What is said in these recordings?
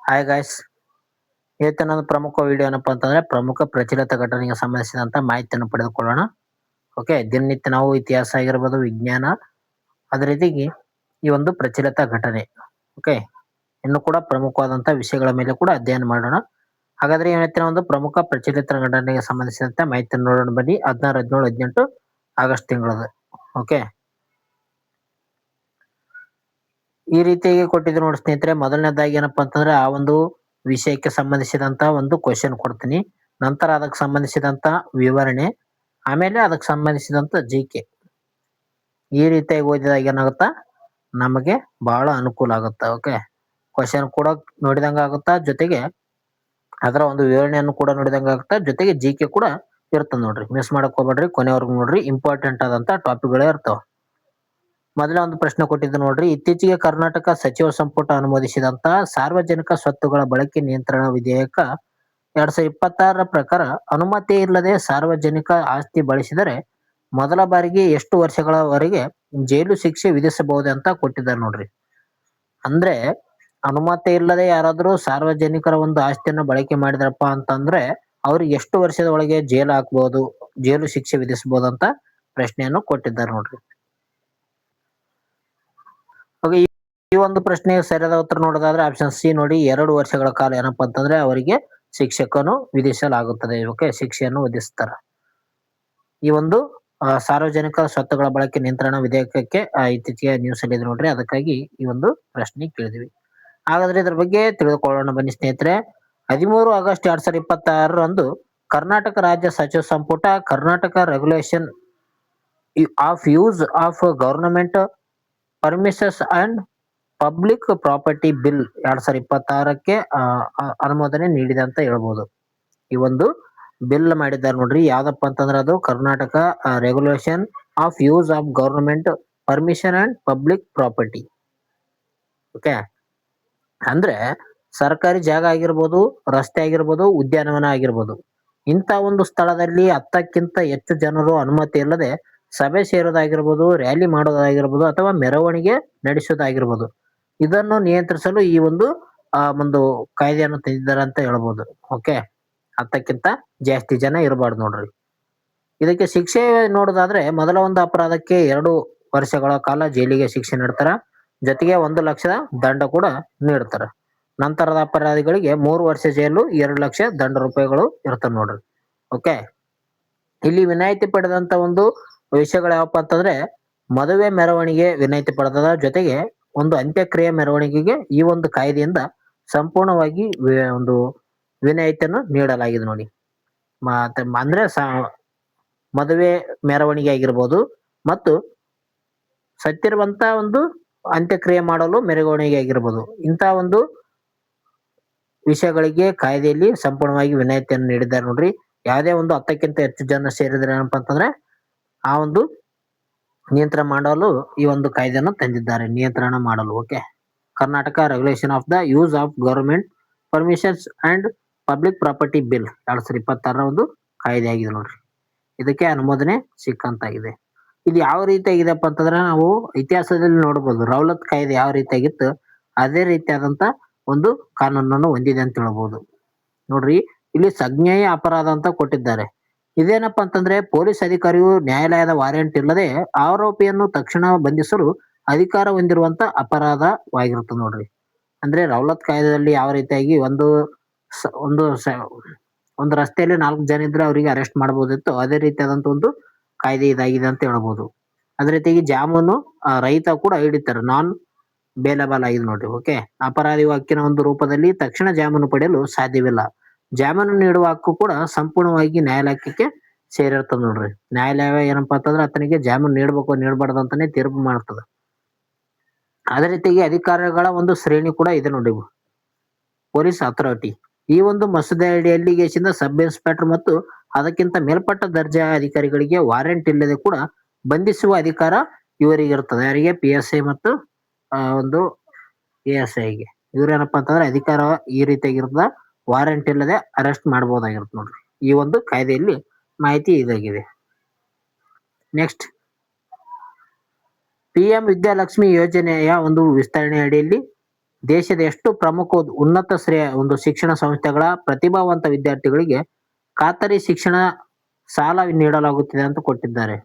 Hi guys, ಇವತ್ತಿನ ಒಂದು ಪ್ರಮುಖ ವಿಡಿಯೋ ಏನಪ್ಪಾ ಅಂತಂದ್ರೆ ಪ್ರಮುಖ ಪ್ರಚಲಿತ ಘಟನೆಗೆ ಸಂಬಂಧಿಸಿದಂತ ಮಾಹಿತಿಯನ್ನು ಪಡೆದುಕೊಳ್ಳೋಣ. ಓಕೆ, ದಿನನಿತ್ಯ ನಾವು ಇತಿಹಾಸ ಆಗಿರ್ಬೋದು, ವಿಜ್ಞಾನ, ಅದೇ ರೀತಿಗೆ ಈ ಒಂದು ಪ್ರಚಲಿತ ಘಟನೆ, ಓಕೆ, ಇನ್ನು ಕೂಡ ಪ್ರಮುಖವಾದಂತಹ ವಿಷಯಗಳ ಮೇಲೆ ಕೂಡ ಅಧ್ಯಯನ ಮಾಡೋಣ. ಹಾಗಾದ್ರೆ ಇವತ್ತಿನ ಒಂದು ಪ್ರಮುಖ ಪ್ರಚಲಿತ ಘಟನೆಗೆ ಸಂಬಂಧಿಸಿದಂತೆ ಮಾಹಿತಿಯನ್ನು ನೋಡೋಣ ಬನ್ನಿ. 16, 17, 18 ಆಗಸ್ಟ್ ತಿಂಗಳದ. ಓಕೆ, ಈ ರೀತಿಯಾಗಿ ಕೊಟ್ಟಿದ್ದು ನೋಡಿ ಸ್ನೇಹಿತರೆ. ಮೊದಲನೇದಾಗಿ ಏನಪ್ಪಾ ಅಂತಂದ್ರೆ ಆ ಒಂದು ವಿಷಯಕ್ಕೆ ಸಂಬಂಧಿಸಿದಂತ ಒಂದು ಕ್ವಶನ್ ಕೊಡ್ತೀನಿ, ನಂತರ ಅದಕ್ಕೆ ಸಂಬಂಧಿಸಿದಂತ ವಿವರಣೆ, ಆಮೇಲೆ ಅದಕ್ಕೆ ಸಂಬಂಧಿಸಿದಂತ ಜಿಕೆ. ಈ ರೀತಿಯಾಗಿ ಓದಿದಾಗ ಏನಾಗುತ್ತಾ, ನಮಗೆ ಬಹಳ ಅನುಕೂಲ ಆಗುತ್ತಾ. ಓಕೆ, ಕ್ವಶನ್ ಕೂಡ ನೋಡಿದಂಗ ಆಗುತ್ತಾ, ಜೊತೆಗೆ ಅದರ ಒಂದು ವಿವರಣೆಯನ್ನು ಕೂಡ ನೋಡಿದಂಗ ಆಗುತ್ತಾ, ಜೊತೆಗೆ ಜಿಕೆ ಕೂಡ ಇರ್ತದೆ ನೋಡ್ರಿ. ಮಿಸ್ ಮಾಡಕ್ ಹೋಗ್ಬೇಡ್ರಿ, ಕೊನೆವರೆಗೂ ನೋಡ್ರಿ. ಇಂಪಾರ್ಟೆಂಟ್ ಆದಂತ ಟಾಪಿಕ್ಗಳೇ ಇರ್ತಾವ. ಮೊದಲ ಒಂದು ಪ್ರಶ್ನೆ ಕೊಟ್ಟಿದ್ದು ನೋಡ್ರಿ. ಇತ್ತೀಚೆಗೆ ಕರ್ನಾಟಕ ಸಚಿವ ಸಂಪುಟ ಅನುಮೋದಿಸಿದಂತ ಸಾರ್ವಜನಿಕ ಸ್ವತ್ತುಗಳ ಬಳಕೆ ನಿಯಂತ್ರಣ ವಿಧೇಯಕ 2026 ಪ್ರಕಾರ ಅನುಮತಿ ಇಲ್ಲದೆ ಸಾರ್ವಜನಿಕ ಆಸ್ತಿ ಬಳಸಿದರೆ ಮೊದಲ ಬಾರಿಗೆ ಎಷ್ಟು ವರ್ಷಗಳವರೆಗೆ ಜೈಲು ಶಿಕ್ಷೆ ವಿಧಿಸಬಹುದು ಅಂತ ಕೊಟ್ಟಿದ್ದಾರೆ ನೋಡ್ರಿ. ಅಂದ್ರೆ ಅನುಮತಿ ಇಲ್ಲದೆ ಯಾರಾದ್ರೂ ಸಾರ್ವಜನಿಕರ ಒಂದು ಆಸ್ತಿಯನ್ನು ಬಳಕೆ ಮಾಡಿದ್ರಪ್ಪ ಅಂತಂದ್ರೆ ಅವ್ರಿಗೆ ಎಷ್ಟು ವರ್ಷದ ಒಳಗೆ ಜೈಲು ಹಾಕ್ಬಹುದು, ಜೈಲು ಶಿಕ್ಷೆ ವಿಧಿಸಬಹುದು ಅಂತ ಪ್ರಶ್ನೆಯನ್ನು ಕೊಟ್ಟಿದ್ದಾರೆ ನೋಡ್ರಿ. ಈ ಈ ಒಂದು ಪ್ರಶ್ನೆಗೆ ಸರಿಯಾದ ಉತ್ತರ ನೋಡೋದಾದ್ರೆ ಆಪ್ಷನ್ ಸಿ ನೋಡಿ. 2 ವರ್ಷಗಳ ಕಾಲ ಏನಪ್ಪಾ ಅಂತಂದ್ರೆ ಅವರಿಗೆ ಶಿಕ್ಷಕನು ವಿಧಿಸಲಾಗುತ್ತದೆ. ಓಕೆ, ಶಿಕ್ಷೆಯನ್ನು ವಿಧಿಸ್ತಾರ. ಈ ಒಂದು ಸಾರ್ವಜನಿಕ ಸ್ವತ್ತುಗಳ ಬಳಕೆ ನಿಯಂತ್ರಣ ವಿಧೇಯಕಕ್ಕೆ ಇತ್ತೀಚೆಗೆ ನ್ಯೂಸ್ ಅಲ್ಲಿ ನೋಡ್ರಿ, ಅದಕ್ಕಾಗಿ ಈ ಒಂದು ಪ್ರಶ್ನೆ ಕೇಳಿದ್ವಿ. ಹಾಗಾದ್ರೆ ಇದ್ರ ಬಗ್ಗೆ ತಿಳಿದುಕೊಳ್ಳೋಣ ಬನ್ನಿ ಸ್ನೇಹಿತರೆ. 13 ಆಗಸ್ಟ್ 2026 ಕರ್ನಾಟಕ ರಾಜ್ಯ ಸಚಿವ ಸಂಪುಟ Karnataka regulation of use of government permissions and public property bill 2026ಕ್ಕೆ ಅನುಮೋದನೆ ನೀಡಿದೆ ಅಂತ ಹೇಳ್ಬೋದು. ಈ ಒಂದು ಬಿಲ್ ಮಾಡಿದ್ದಾರೆ ನೋಡ್ರಿ. ಯಾವ್ದಪ್ಪ ಅಂತಂದ್ರೆ ಅದು Karnataka regulation of use of government permission and public property. Okay, ಅಂದ್ರೆ ಸರ್ಕಾರಿ ಜಾಗ ಆಗಿರ್ಬೋದು, ರಸ್ತೆ ಆಗಿರ್ಬೋದು, ಉದ್ಯಾನವನ ಆಗಿರ್ಬೋದು, ಇಂಥ ಒಂದು ಸ್ಥಳದಲ್ಲಿ 10ಕ್ಕಿಂತ ಹೆಚ್ಚು ಜನರು ಅನುಮತಿ ಇಲ್ಲದೆ ಸಭೆ ಸೇರೋದಾಗಿರ್ಬೋದು, ರ್ಯಾಲಿ ಮಾಡೋದಾಗಿರ್ಬೋದು, ಅಥವಾ ಮೆರವಣಿಗೆ ನಡೆಸೋದಾಗಿರ್ಬೋದು, ಇದನ್ನು ನಿಯಂತ್ರಿಸಲು ಈ ಒಂದು ಕಾಯ್ದೆಯನ್ನು ತಂದಿದ್ದಾರೆ ಅಂತ ಹೇಳ್ಬೋದು. ಓಕೆ, 10ಕ್ಕಿಂತ ಜಾಸ್ತಿ ಜನ ಇರಬಾರ್ದು ನೋಡ್ರಿ. ಇದಕ್ಕೆ ಶಿಕ್ಷೆ ನೋಡೋದಾದ್ರೆ ಮೊದಲ ಒಂದು ಅಪರಾಧಕ್ಕೆ 2 ವರ್ಷಗಳ ಕಾಲ ಜೈಲಿಗೆ ಶಿಕ್ಷೆ ನೀಡ್ತಾರ, ಜೊತೆಗೆ 1 ಲಕ್ಷದ ದಂಡ ಕೂಡ ನೀಡ್ತಾರ. ನಂತರದ ಅಪರಾಧಿಗಳಿಗೆ 3 ವರ್ಷ ಜೈಲು, 2 ಲಕ್ಷ ದಂಡ ರೂಪಾಯಿಗಳು ಇರ್ತವೆ ನೋಡ್ರಿ. ಓಕೆ, ಇಲ್ಲಿ ವಿನಾಯಿತಿ ಪಡೆದಂತ ಒಂದು ವಿಷಯಗಳು ಯಾವಪ್ಪ ಅಂತಂದ್ರೆ ಮದುವೆ ಮೆರವಣಿಗೆ ವಿನಾಯಿತಿ ಪಡೆದದ, ಜೊತೆಗೆ ಒಂದು ಅಂತ್ಯಕ್ರಿಯೆ ಮೆರವಣಿಗೆಗೆ ಈ ಒಂದು ಕಾಯ್ದೆಯಿಂದ ಸಂಪೂರ್ಣವಾಗಿ ಒಂದು ವಿನಾಯಿತಿಯನ್ನು ನೀಡಲಾಗಿದೆ ನೋಡಿ. ಮತ್ತೆ ಅಂದ್ರೆ ಮದುವೆ ಮೆರವಣಿಗೆ ಆಗಿರ್ಬೋದು ಮತ್ತು ಸತ್ತಿರುವಂತ ಒಂದು ಅಂತ್ಯಕ್ರಿಯೆ ಮಾಡಲು ಮೆರವಣಿಗೆ ಆಗಿರ್ಬೋದು, ಇಂಥ ಒಂದು ವಿಷಯಗಳಿಗೆ ಕಾಯ್ದೆಯಲ್ಲಿ ಸಂಪೂರ್ಣವಾಗಿ ವಿನಾಯಿತಿಯನ್ನು ನೀಡಿದ್ದಾರೆ ನೋಡ್ರಿ. ಯಾವುದೇ ಒಂದು 10ಕ್ಕಿಂತ ಹೆಚ್ಚು ಜನ ಸೇರಿದ್ರೆ ಏನಪ್ಪಾ ಅಂತಂದ್ರೆ ಆ ಒಂದು ನಿಯಂತ್ರಣ ಮಾಡಲು ಈ ಒಂದು ಕಾಯ್ದೆಯನ್ನು ತಂದಿದ್ದಾರೆ, ನಿಯಂತ್ರಣ ಮಾಡಲು. Okay, Karnataka regulation of the use of government permissions and public property bill 2026 ಒಂದು ಕಾಯ್ದೆ ಆಗಿದೆ ನೋಡ್ರಿ. ಇದಕ್ಕೆ ಅನುಮೋದನೆ ಸಿಕ್ಕಂತಾಗಿದೆ. ಇದು ಯಾವ ರೀತಿಯಾಗಿದೆಪ್ಪ ಅಂತಂದ್ರೆ ನಾವು ಇತಿಹಾಸದಲ್ಲಿ ನೋಡ್ಬೋದು, ರೌಲತ್ ಕಾಯ್ದೆ ಯಾವ ರೀತಿಯಾಗಿತ್ತು ಅದೇ ರೀತಿಯಾದಂತ ಒಂದು ಕಾನೂನನ್ನು ಹೊಂದಿದೆ ಅಂತ ಹೇಳ್ಬೋದು ನೋಡ್ರಿ. ಇಲ್ಲಿ ಸಂಜ್ಞೇಯ ಅಪರಾಧ ಅಂತ ಕೊಟ್ಟಿದ್ದಾರೆ. ಇದೇನಪ್ಪಾ ಅಂತಂದ್ರೆ ಪೊಲೀಸ್ ಅಧಿಕಾರಿಯು ನ್ಯಾಯಾಲಯದ ವಾರೆಂಟ್ ಇಲ್ಲದೆ ಆರೋಪಿಯನ್ನು ತಕ್ಷಣ ಬಂಧಿಸಲು ಅಧಿಕಾರ ಹೊಂದಿರುವಂತ ಅಪರಾಧವಾಗಿರುತ್ತೆ ನೋಡ್ರಿ. ಅಂದ್ರೆ ರೌಲತ್ ಕಾಯ್ದೆಯಲ್ಲಿ ಯಾವ ರೀತಿಯಾಗಿ ಒಂದು ರಸ್ತೆಯಲ್ಲಿ 4 ಜನ ಇದ್ರೆ ಅವರಿಗೆ ಅರೆಸ್ಟ್ ಮಾಡಬಹುದಿತ್ತು, ಅದೇ ರೀತಿಯಾದಂತ ಒಂದು ಕಾಯ್ದೆ ಇದಾಗಿದೆ ಅಂತ ಹೇಳ್ಬೋದು. ಅದೇ ರೀತಿಯಾಗಿ ಜಾಮೀನು ರಹಿತ ಕೂಡ ಹಿಡಿತಾರೆ, ನಾನ್ ಬೇಲಬಲ್ ಆಗಿದೆ ನೋಡ್ರಿ. ಓಕೆ, ಅಪರಾಧಿ ಹಕ್ಕಿನ ಒಂದು ರೂಪದಲ್ಲಿ ತಕ್ಷಣ ಜಾಮೀನು ಪಡೆಯಲು ಸಾಧ್ಯವಿಲ್ಲ. ಜಾಮೀನು ನೀಡುವ ಹಕ್ಕು ಕೂಡ ಸಂಪೂರ್ಣವಾಗಿ ನ್ಯಾಯಾಲಯಕ್ಕೆ ಸೇರಿರ್ತದೆ ನೋಡ್ರಿ. ನ್ಯಾಯಾಲಯ ಏನಪ್ಪಾ ಅಂತಂದ್ರೆ ಆತನಿಗೆ ಜಾಮೀನು ನೀಡಬೇಕು ನೀಡಬಾರ್ದು ಅಂತಾನೆ ತೀರ್ಪು ಮಾಡ್ತದೆ. ಅದೇ ರೀತಿಯಾಗಿ ಅಧಿಕಾರಿಗಳ ಒಂದು ಶ್ರೇಣಿ ಕೂಡ ಇದೆ ನೋಡಿ. ಪೊಲೀಸ್ ಅಥಾರಿಟಿ ಈ ಒಂದು ಮಸೂದೆ ಅಡಿಯಲ್ಲಿ ಸಬ್ ಇನ್ಸ್ಪೆಕ್ಟರ್ ಮತ್ತು ಅದಕ್ಕಿಂತ ಮೇಲ್ಪಟ್ಟ ದರ್ಜೆಯ ಅಧಿಕಾರಿಗಳಿಗೆ ವಾರೆಂಟ್ ಇಲ್ಲದೆ ಕೂಡ ಬಂಧಿಸುವ ಅಧಿಕಾರ ಇವರಿಗೆ ಇರ್ತದೆ. ಯಾರಿಗೆ? PSI ಮತ್ತು ಒಂದು ASIಗೆ. ಇವ್ರೇನಪ್ಪಾ ಅಂತಂದ್ರೆ ಅಧಿಕಾರ ಈ ರೀತಿಯಾಗಿರ್ತದ, ವಾರೆಂಟ್ ಇಲ್ಲದೆ ಅರೆಸ್ಟ್ ಮಾಡಬಹುದಾಗಿರುತ್ತೆ ನೋಡ್ರಿ. ಈ ಒಂದು ಕಾಯ್ದೆಯಲ್ಲಿ ಮಾಹಿತಿ ಇದಾಗಿದೆ. ನೆಕ್ಸ್ಟ್, PM ವಿದ್ಯಾಲಕ್ಷ್ಮಿ ಯೋಜನೆಯ ಒಂದು ವಿಸ್ತರಣೆ ಅಡಿಯಲ್ಲಿ ದೇಶದ ಎಷ್ಟು ಪ್ರಮುಖ ಉನ್ನತ ಶ್ರೇಯ ಒಂದು ಶಿಕ್ಷಣ ಸಂಸ್ಥೆಗಳ ಪ್ರತಿಭಾವಂತ ವಿದ್ಯಾರ್ಥಿಗಳಿಗೆ ಖಾತರಿ ಶಿಕ್ಷಣ ಸಾಲ ನೀಡಲಾಗುತ್ತಿದೆ ಅಂತ ಕೊಟ್ಟಿದ್ದಾರೆ.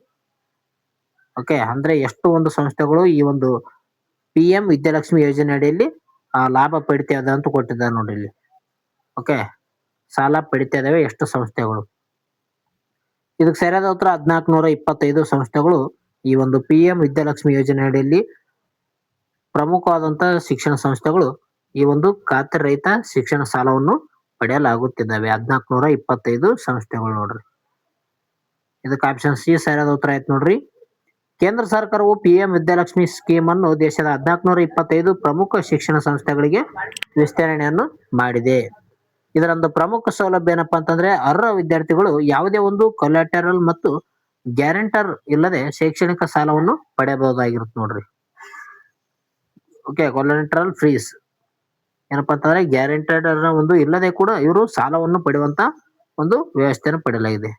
ಓಕೆ, ಅಂದ್ರೆ ಎಷ್ಟು ಒಂದು ಸಂಸ್ಥೆಗಳು ಈ ಒಂದು PM ವಿದ್ಯಾಲಕ್ಷ್ಮಿ ಯೋಜನೆ ಅಡಿಯಲ್ಲಿ ಲಾಭ ಪಡಿತಾ ಇದೆ ಅಂತ ಕೊಟ್ಟಿದ್ದಾರೆ ನೋಡ್ರಿ ಇಲ್ಲಿ. ಓಕೆ, ಸಾಲ ಪಡಿತಾ ಇದಾವೆ ಎಷ್ಟು ಸಂಸ್ಥೆಗಳು. ಇದಕ್ಕೆ ಸರಿಯಾದ ಉತ್ತರ 1425 ಸಂಸ್ಥೆಗಳು ಈ ಒಂದು PM ವಿದ್ಯಾಲಕ್ಷ್ಮಿ ಯೋಜನೆ ಅಡಿಯಲ್ಲಿ ಪ್ರಮುಖವಾದಂತಹ ಶಿಕ್ಷಣ ಸಂಸ್ಥೆಗಳು ಈ ಒಂದು ಖಾತರಿ ರಹಿತ ಶಿಕ್ಷಣ ಸಾಲವನ್ನು ಪಡೆಯಲಾಗುತ್ತಿದ್ದಾವೆ. 1425 ಸಂಸ್ಥೆಗಳು ನೋಡ್ರಿ. ಇದಕ್ಕೆ ಆಪ್ಷನ್ ಸಿ ಸರಿಯಾದ ಉತ್ತರ ಆಯ್ತು ನೋಡ್ರಿ. ಕೇಂದ್ರ ಸರ್ಕಾರವು PM ವಿದ್ಯಾಲಕ್ಷ್ಮಿ ಸ್ಕೀಮ್ ಅನ್ನು ದೇಶದ 1425 ಪ್ರಮುಖ ಶಿಕ್ಷಣ ಸಂಸ್ಥೆಗಳಿಗೆ ವಿಸ್ತರಣೆಯನ್ನು ಮಾಡಿದೆ. ಇದರೊಂದು ಪ್ರಮುಖ ಸೌಲಭ್ಯ ಏನಪ್ಪಾ ಅಂತಂದ್ರೆ ಅರ್ಹ ವಿದ್ಯಾರ್ಥಿಗಳು ಯಾವುದೇ ಒಂದು ಕೊಲ್ಯಾಟರಲ್ ಮತ್ತು ಗ್ಯಾರಂಟರ್ ಇಲ್ಲದೆ ಶೈಕ್ಷಣಿಕ ಸಾಲವನ್ನು ಪಡೆಯಬಹುದಾಗಿರುತ್ತೆ ನೋಡ್ರಿ. ಓಕೆ, ಕೊಲ್ಯಾಟರಲ್ ಫ್ರೀಸ್ ಏನಪ್ಪಾ ಅಂತಂದ್ರೆ ಗ್ಯಾರಂಟೆಡ್ ಒಂದು ಇಲ್ಲದೆ ಕೂಡ ಇವರು ಸಾಲವನ್ನು ಪಡೆಯುವಂತ ಒಂದು ವ್ಯವಸ್ಥೆಯನ್ನು ಪಡೆಯಲಾಗಿದೆ.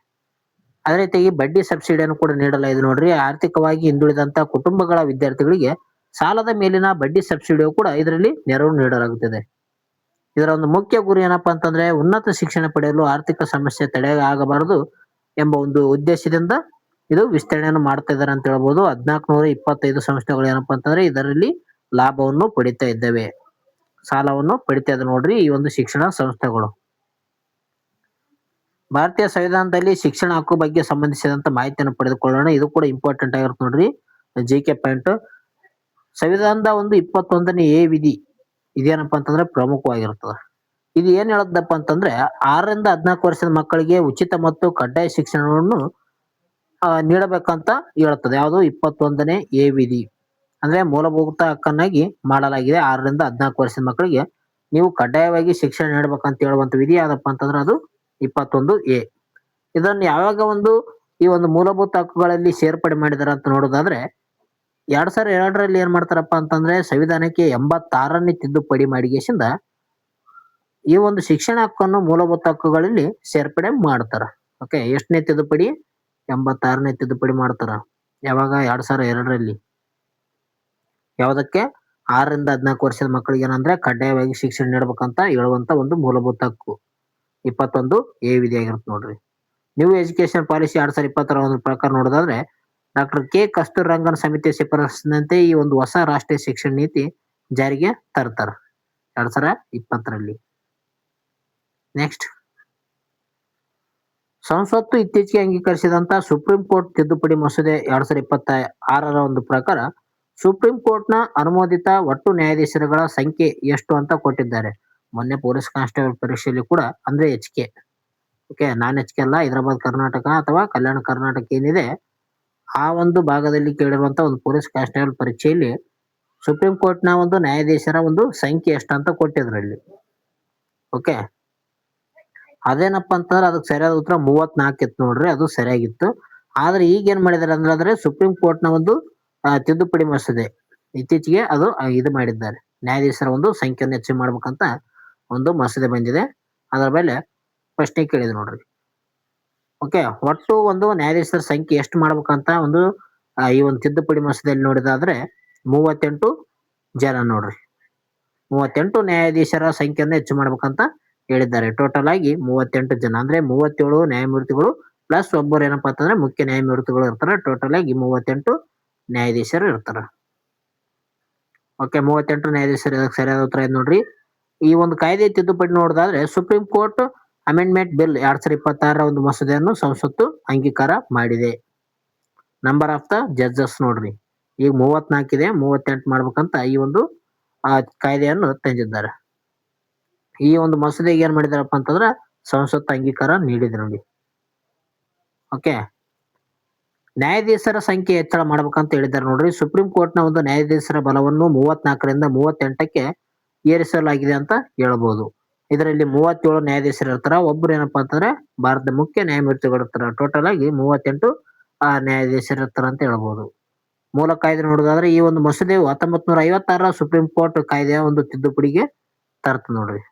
ಅದೇ ರೀತಿಯಾಗಿ ಬಡ್ಡಿ ಸಬ್ಸಿಡಿಯನ್ನು ಕೂಡ ನೀಡಲಾಗಿದೆ ನೋಡ್ರಿ. ಆರ್ಥಿಕವಾಗಿ ಹಿಂದುಳಿದಂತ ಕುಟುಂಬಗಳ ವಿದ್ಯಾರ್ಥಿಗಳಿಗೆ ಸಾಲದ ಮೇಲಿನ ಬಡ್ಡಿ ಸಬ್ಸಿಡಿಯು ಕೂಡ ಇದರಲ್ಲಿ ನೆರವು ನೀಡಲಾಗುತ್ತದೆ. ಇದರ ಒಂದು ಮುಖ್ಯ ಗುರಿ ಏನಪ್ಪಾ ಅಂತಂದ್ರೆ ಉನ್ನತ ಶಿಕ್ಷಣ ಪಡೆಯಲು ಆರ್ಥಿಕ ಸಮಸ್ಯೆ ತಡೆಯಾಗಬಾರದು ಎಂಬ ಒಂದು ಉದ್ದೇಶದಿಂದ ಇದು ವಿಸ್ತರಣೆಯನ್ನು ಮಾಡ್ತಾ ಇದ್ದಾರೆ ಅಂತ ಹೇಳ್ಬೋದು. 1425 ಸಂಸ್ಥೆಗಳು ಏನಪ್ಪಾ ಅಂತಂದ್ರೆ ಇದರಲ್ಲಿ ಲಾಭವನ್ನು ಪಡಿತಾ ಇದ್ದಾವೆ, ಸಾಲವನ್ನು ಪಡಿತಾ ಇದೆ ನೋಡ್ರಿ ಈ ಒಂದು ಶಿಕ್ಷಣ ಸಂಸ್ಥೆಗಳು. ಭಾರತೀಯ ಸಂವಿಧಾನದಲ್ಲಿ ಶಿಕ್ಷಣ ಹಕ್ಕು ಬಗ್ಗೆ ಸಂಬಂಧಿಸಿದಂತ ಮಾಹಿತಿಯನ್ನು ಪಡೆದುಕೊಳ್ಳೋಣ. ಇದು ಕೂಡ ಇಂಪಾರ್ಟೆಂಟ್ ಆಗಿರುತ್ತೆ ನೋಡ್ರಿ. GK point. ಸಂವಿಧಾನದ ಒಂದು 21ನೇ ಎ ವಿಧಿ ಇದೇನಪ್ಪಾ ಅಂತಂದ್ರೆ ಪ್ರಮುಖವಾಗಿರ್ತದೆ. ಇದು ಏನ್ ಹೇಳದಪ್ಪ ಅಂತಂದ್ರೆ 6ರಿಂದ 14 ವರ್ಷದ ಮಕ್ಕಳಿಗೆ ಉಚಿತ ಮತ್ತು ಕಡ್ಡಾಯ ಶಿಕ್ಷಣವನ್ನು ನೀಡಬೇಕಂತ ಹೇಳ್ತದೆ. ಯಾವುದು 21ನೇ ಎ ವಿಧಿ ಅಂದ್ರೆ ಮೂಲಭೂತ ಹಕ್ಕನ್ನಾಗಿ ಮಾಡಲಾಗಿದೆ. 6ರಿಂದ 14 ವರ್ಷದ ಮಕ್ಕಳಿಗೆ ನೀವು ಕಡ್ಡಾಯವಾಗಿ ಶಿಕ್ಷಣ ನೀಡಬೇಕಂತ ಹೇಳುವಂತ ವಿಧಿ ಯಾವ್ದಪ್ಪ ಅಂತಂದ್ರೆ ಅದು 21A. ಇದನ್ನು ಯಾವಾಗ ಒಂದು ಈ ಒಂದು ಮೂಲಭೂತ ಹಕ್ಕುಗಳಲ್ಲಿ ಸೇರ್ಪಡೆ ಮಾಡಿದಾರ ಅಂತ ನೋಡೋದಾದ್ರೆ 2002ರಲ್ಲಿ ಏನ್ ಮಾಡ್ತಾರಪ್ಪ ಅಂತಂದ್ರೆ ಸಂವಿಧಾನಕ್ಕೆ 86ನೇ ತಿದ್ದುಪಡಿ ಮಾಡಿಗೆಸಿಂದ ಈ ಒಂದು ಶಿಕ್ಷಣ ಹಕ್ಕನ್ನು ಮೂಲಭೂತ ಹಕ್ಕುಗಳಲ್ಲಿ ಸೇರ್ಪಡೆ ಮಾಡ್ತಾರ. ಓಕೆ, ಎಷ್ಟನೇ ತಿದ್ದುಪಡಿ? 86ನೇ ತಿದ್ದುಪಡಿ ಮಾಡ್ತಾರ. ಯಾವಾಗ? 2002ರಲ್ಲಿ. ಯಾವ್ದಕ್ಕೆ? 6ರಿಂದ 14 ವರ್ಷದ ಮಕ್ಕಳಿಗೆ ಏನಂದ್ರೆ ಕಡ್ಡಾಯವಾಗಿ ಶಿಕ್ಷಣ ನೀಡಬೇಕಂತ ಹೇಳುವಂತ ಒಂದು ಮೂಲಭೂತ ಹಕ್ಕು 21A ವಿಧಿ ಆಗಿರುತ್ತೆ ನೋಡ್ರಿ. ನ್ಯೂ ಎಜುಕೇಶನ್ ಪಾಲಿಸಿ 2020 ಪ್ರಕಾರ ನೋಡೋದಾದ್ರೆ ಡಾಕ್ಟರ್ ಕೆ ಕಸ್ತೂರಿ ರಂಗನ್ ಸಮಿತಿ ಶಿಫಾರಸಿನಂತೆ ಈ ಒಂದು ಹೊಸ ರಾಷ್ಟ್ರೀಯ ಶಿಕ್ಷಣ ನೀತಿ ಜಾರಿಗೆ ತರ್ತಾರ 2020ರಲ್ಲಿ. ನೆಕ್ಸ್ಟ್, ಸಂಸತ್ತು ಇತ್ತೀಚೆಗೆ ಅಂಗೀಕರಿಸಿದಂತ ಸುಪ್ರೀಂ ಕೋರ್ಟ್ ತಿದ್ದುಪಡಿ ಮಸೂದೆ 2026ರ ಒಂದು ಪ್ರಕಾರ ಸುಪ್ರೀಂ ಕೋರ್ಟ್ ನ ಅನುಮೋದಿತ ಒಟ್ಟು ನ್ಯಾಯಾಧೀಶರುಗಳ ಸಂಖ್ಯೆ ಎಷ್ಟು ಅಂತ ಕೊಟ್ಟಿದ್ದಾರೆ. ಮೊನ್ನೆ ಪೊಲೀಸ್ ಕಾನ್ಸ್ಟೇಬಲ್ ಪರೀಕ್ಷೆಯಲ್ಲಿ ಕೂಡ ಅಂದ್ರೆ HK, ಓಕೆ, ನಾನ್ HK ಅಲ್ಲ, ಹೈದರಾಬಾದ್ ಕರ್ನಾಟಕ ಅಥವಾ ಕಲ್ಯಾಣ ಕರ್ನಾಟಕ ಏನಿದೆ ಆ ಒಂದು ಭಾಗದಲ್ಲಿ ಕೇಳಿರುವಂತ ಒಂದು ಪೊಲೀಸ್ ಕಾನ್ಸ್ಟೇಬಲ್ ಪರೀಕ್ಷೆಯಲ್ಲಿ ಸುಪ್ರೀಂ ಕೋರ್ಟ್ ನ ಒಂದು ನ್ಯಾಯಾಧೀಶರ ಒಂದು ಸಂಖ್ಯೆ ಎಷ್ಟಂತ ಕೊಟ್ಟಿದ್ರಲ್ಲಿ. ಓಕೆ, ಅದೇನಪ್ಪ ಅಂತಂದ್ರೆ ಅದಕ್ಕೆ ಸರಿಯಾದ ಉತ್ತರ 34 ಇತ್ತು ನೋಡ್ರಿ. ಅದು ಸರಿಯಾಗಿತ್ತು. ಆದ್ರೆ ಈಗ ಏನ್ ಮಾಡಿದಾರೆ ಅಂದ್ರೆ ಸುಪ್ರೀಂ ಕೋರ್ಟ್ ನ ಒಂದು ತಿದ್ದುಪಡಿ ಮಸೂದೆ ಇತ್ತೀಚೆಗೆ ಅದು ಇದು ಮಾಡಿದ್ದಾರೆ. ನ್ಯಾಯಾಧೀಶರ ಒಂದು ಸಂಖ್ಯೆಯನ್ನು ಹೆಚ್ಚು ಮಾಡ್ಬೇಕಂತ ಒಂದು ಮಸೂದೆ ಬಂದಿದೆ. ಅದರ ಮೇಲೆ ಪ್ರಶ್ನೆ ಕೇಳಿದೆ ನೋಡ್ರಿ. ಓಕೆ, ಒಟ್ಟು ಒಂದು ನ್ಯಾಯಾಧೀಶರ ಸಂಖ್ಯೆ ಎಷ್ಟು ಮಾಡ್ಬೇಕಂತ ಒಂದು ಈ ಒಂದು ತಿದ್ದುಪಡಿ ಮಸೂದೆಯಲ್ಲಿ ನೋಡಿದಾದ್ರೆ 38 ಜನ ನೋಡ್ರಿ. 38 ನ್ಯಾಯಾಧೀಶರ ಸಂಖ್ಯೆಯನ್ನು ಹೆಚ್ಚು ಮಾಡ್ಬೇಕಂತ ಹೇಳಿದ್ದಾರೆ. ಟೋಟಲ್ ಆಗಿ 38 ಜನ ಅಂದ್ರೆ 37 ನ್ಯಾಯಮೂರ್ತಿಗಳು ಪ್ಲಸ್ ಒಬ್ಬರು ಏನಪ್ಪಾ ಅಂತಂದ್ರೆ ಮುಖ್ಯ ನ್ಯಾಯಮೂರ್ತಿಗಳು ಇರ್ತಾರೆ. ಟೋಟಲ್ ಆಗಿ 38 ನ್ಯಾಯಾಧೀಶರು ಇರ್ತಾರ. ಓಕೆ, 38 ನ್ಯಾಯಾಧೀಶರು. ಇದಕ್ಕೆ ಸರಿಯಾದ ಉತ್ತರ ಇದೆ ನೋಡ್ರಿ. ಈ ಒಂದು ಕಾಯ್ದೆ ತಿದ್ದುಪಡಿ ನೋಡೋದಾದ್ರೆ ಸುಪ್ರೀಂ ಕೋರ್ಟ್ ಅಮೆಂಡ್ಮೆಂಟ್ ಬಿಲ್ 2026ರ ಒಂದು ಮಸೂದೆಯನ್ನು ಸಂಸತ್ತು ಅಂಗೀಕಾರ ಮಾಡಿದೆ. ನಂಬರ್ ಆಫ್ ದ ಜಡ್ಜಸ್ ನೋಡ್ರಿ, ಈಗ 34 ಇದೆ, 38 ಮಾಡ್ಬೇಕಂತ ಈ ಒಂದು ಕಾಯ್ದೆಯನ್ನು ತಂದಿದ್ದಾರೆ. ಈ ಒಂದು ಮಸೂದೆಗೆ ಏನ್ ಮಾಡಿದಾರಪ್ಪ ಅಂತಂದ್ರ ಸಂಸತ್ತು ಅಂಗೀಕಾರ ನೀಡಿದೆ ನೋಡಿ. ಓಕೆ, ನ್ಯಾಯಾಧೀಶರ ಸಂಖ್ಯೆ ಹೆಚ್ಚಳ ಮಾಡ್ಬೇಕಂತ ಹೇಳಿದ್ದಾರೆ ನೋಡ್ರಿ. ಸುಪ್ರೀಂ ಕೋರ್ಟ್ ನ ಒಂದು ನ್ಯಾಯಾಧೀಶರ ಬಲವನ್ನು 34ರಿಂದ 38ಕ್ಕೆ ಏರಿಸಲಾಗಿದೆ ಅಂತ ಹೇಳ್ಬೋದು. ಇದರಲ್ಲಿ 37 ನ್ಯಾಯಾಧೀಶರು ಇರ್ತಾರ. ಒಬ್ರು ಏನಪ್ಪಾ ಅಂತಂದ್ರೆ ಭಾರತದ ಮುಖ್ಯ ನ್ಯಾಯಮೂರ್ತಿಗಳು ಇರ್ತಾರ. ಟೋಟಲ್ ಆಗಿ 38 ನ್ಯಾಯಾಧೀಶರು ಇರ್ತಾರ ಅಂತ ಹೇಳ್ಬೋದು. ಮೂಲ ಕಾಯ್ದೆ ನೋಡೋದಾದ್ರೆ ಈ ಒಂದು ಮಸೂದೆಯು 1956ರ ಸುಪ್ರೀಂ ಕೋರ್ಟ್ ಕಾಯ್ದೆಯ ಒಂದು ತಿದ್ದುಪಡಿಗೆ ತರ್ತ ನೋಡ್ರಿ.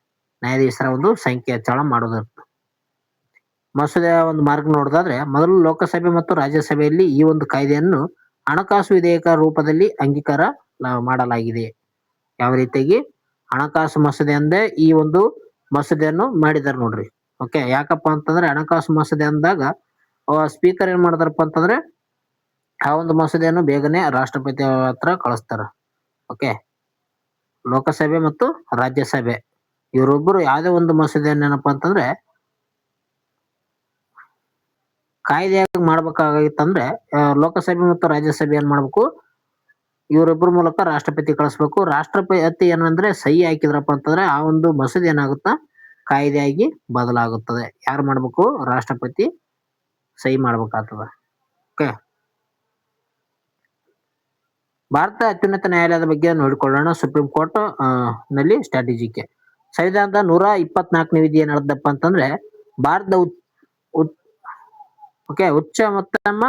ನ್ಯಾಯಾಧೀಶರ ಒಂದು ಸಂಖ್ಯೆ ಹೆಚ್ಚಳ ಮಾಡೋದಿರ್ತ. ಮಸೂದೆಯ ಒಂದು ಮಾರ್ಗ ನೋಡೋದಾದ್ರೆ ಮೊದಲು ಲೋಕಸಭೆ ಮತ್ತು ರಾಜ್ಯಸಭೆಯಲ್ಲಿ ಈ ಒಂದು ಕಾಯ್ದೆಯನ್ನು ಹಣಕಾಸು ವಿಧೇಯಕ ರೂಪದಲ್ಲಿ ಅಂಗೀಕಾರ ಮಾಡಲಾಗಿದೆ. ಯಾವ ರೀತಿಯಾಗಿ ಹಣಕಾಸು ಮಸೂದೆ ಅಂದೇ ಈ ಒಂದು ಮಸೂದೆಯನ್ನು ಮಾಡಿದಾರೆ ನೋಡ್ರಿ. ಓಕೆ, ಯಾಕಪ್ಪ ಅಂತಂದ್ರೆ ಹಣಕಾಸು ಮಸೂದೆ ಅಂದಾಗ ಸ್ಪೀಕರ್ ಏನ್ ಮಾಡ್ತಾರಪ್ಪ ಅಂತಂದ್ರೆ ಆ ಒಂದು ಮಸೂದೆಯನ್ನು ಬೇಗನೆ ರಾಷ್ಟ್ರಪತಿ ಹತ್ರ ಕಳಿಸ್ತಾರ. ಓಕೆ, ಲೋಕಸಭೆ ಮತ್ತು ರಾಜ್ಯಸಭೆ ಇವರೊಬ್ಬರು ಯಾವುದೇ ಒಂದು ಮಸೂದೆಯನ್ನು ಏನಪ್ಪಾ ಅಂತಂದ್ರೆ ಕಾಯ್ದೆಯಾಗಿ ಮಾಡ್ಬೇಕಾಗಿತ್ತಂದ್ರೆ ಲೋಕಸಭೆ ಮತ್ತು ರಾಜ್ಯಸಭೆ ಏನ್ ಮಾಡ್ಬೇಕು, ಇವರಿಬ್ಬರ ಮೂಲಕ ರಾಷ್ಟ್ರಪತಿ ಕಳಿಸ್ಬೇಕು. ರಾಷ್ಟ್ರಪತಿ ಏನಂದ್ರೆ ಸಹಿ ಹಾಕಿದ್ರಪ್ಪ ಅಂತಂದ್ರೆ ಆ ಒಂದು ಮಸೂದೆ ಏನಾಗುತ್ತಾ ಕಾಯ್ದೆಯಾಗಿ ಬದಲಾಗುತ್ತದೆ. ಯಾರು ಮಾಡ್ಬೇಕು, ರಾಷ್ಟ್ರಪತಿ ಸಹಿ ಮಾಡ್ಬೇಕಾಗ್ತದ. ಓಕೆ, ಭಾರತ ಅತ್ಯುನ್ನತ ನ್ಯಾಯಾಲಯದ ಬಗ್ಗೆ ನೋಡಿಕೊಳ್ಳೋಣ. ಸುಪ್ರೀಂ ಕೋರ್ಟ್ ನಲ್ಲಿ ಸ್ಟ್ರಾಟಜಿಗೆ ಸಂವಿಧಾನದ 124ನೇ ವಿಧಿ ಏನ್ ಹೇಳ್ದಪ್ಪ ಅಂತಂದ್ರೆ ಭಾರತದ ಉಚ್ಚ ಮತ್ತಮ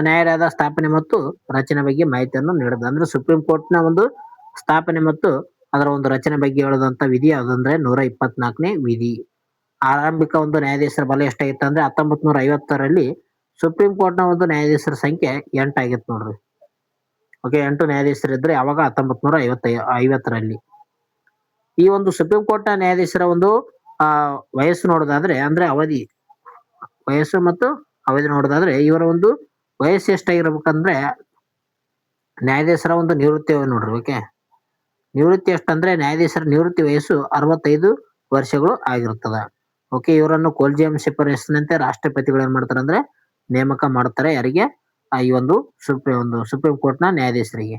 ನ್ಯಾಯಾಲಯದ ಸ್ಥಾಪನೆ ಮತ್ತು ರಚನೆ ಬಗ್ಗೆ ಮಾಹಿತಿಯನ್ನು ನೀಡಿದ. ಅಂದ್ರೆ ಸುಪ್ರೀಂ ಕೋರ್ಟ್ ನ ಒಂದು ಸ್ಥಾಪನೆ ಮತ್ತು ಅದರ ಒಂದು ರಚನೆ ಬಗ್ಗೆ ಹೇಳದಂತ ವಿಧಿ ಯಾವ್ದಂದ್ರೆ 124ನೇ ವಿಧಿ. ಆರಂಭಿಕ ಒಂದು ನ್ಯಾಯಾಧೀಶರ ಬಲ ಎಷ್ಟಾಗಿತ್ತು ಅಂದ್ರೆ 1950ರಲ್ಲಿ ಸುಪ್ರೀಂ ಕೋರ್ಟ್ ನ ಒಂದು ನ್ಯಾಯಾಧೀಶರ ಸಂಖ್ಯೆ 8 ಆಗಿತ್ತು ನೋಡ್ರಿ. ಓಕೆ, 8 ನ್ಯಾಯಾಧೀಶರು ಇದ್ರೆ ಯಾವಾಗ 1950ರಲ್ಲಿ. ಈ ಒಂದು ಸುಪ್ರೀಂ ಕೋರ್ಟ್ ನ ನ್ಯಾಯಾಧೀಶರ ಒಂದು ವಯಸ್ಸು ನೋಡೋದಾದ್ರೆ ಅಂದ್ರೆ ವಯಸ್ಸು ಮತ್ತು ಅವಧಿ ನೋಡೋದಾದ್ರೆ ಇವರ ಒಂದು ವಯಸ್ಸು ಎಷ್ಟಾಗಿರ್ಬೇಕಂದ್ರೆ ನ್ಯಾಯಾಧೀಶರ ಒಂದು ನಿವೃತ್ತಿ ನೋಡ್ರಿ. ಓಕೆ, ನಿವೃತ್ತಿ ಎಷ್ಟಂದ್ರೆ ನ್ಯಾಯಾಧೀಶರ ನಿವೃತ್ತಿ ವಯಸ್ಸು 65 ವರ್ಷಗಳು ಆಗಿರ್ತದ. ಓಕೆ, ಇವರನ್ನು ಕೊಲ್ಜಿಯಂ ಶಿಫಾರಸ್ಸಿನಂತೆ ರಾಷ್ಟ್ರಪತಿಗಳು ಏನ್ ಮಾಡ್ತಾರೆ ಅಂದ್ರೆ ನೇಮಕ ಮಾಡ್ತಾರೆ. ಯಾರಿಗೆ, ಈ ಒಂದು ಸುಪ್ರೀಂ ಕೋರ್ಟ್ ನ ನ್ಯಾಯಾಧೀಶರಿಗೆ.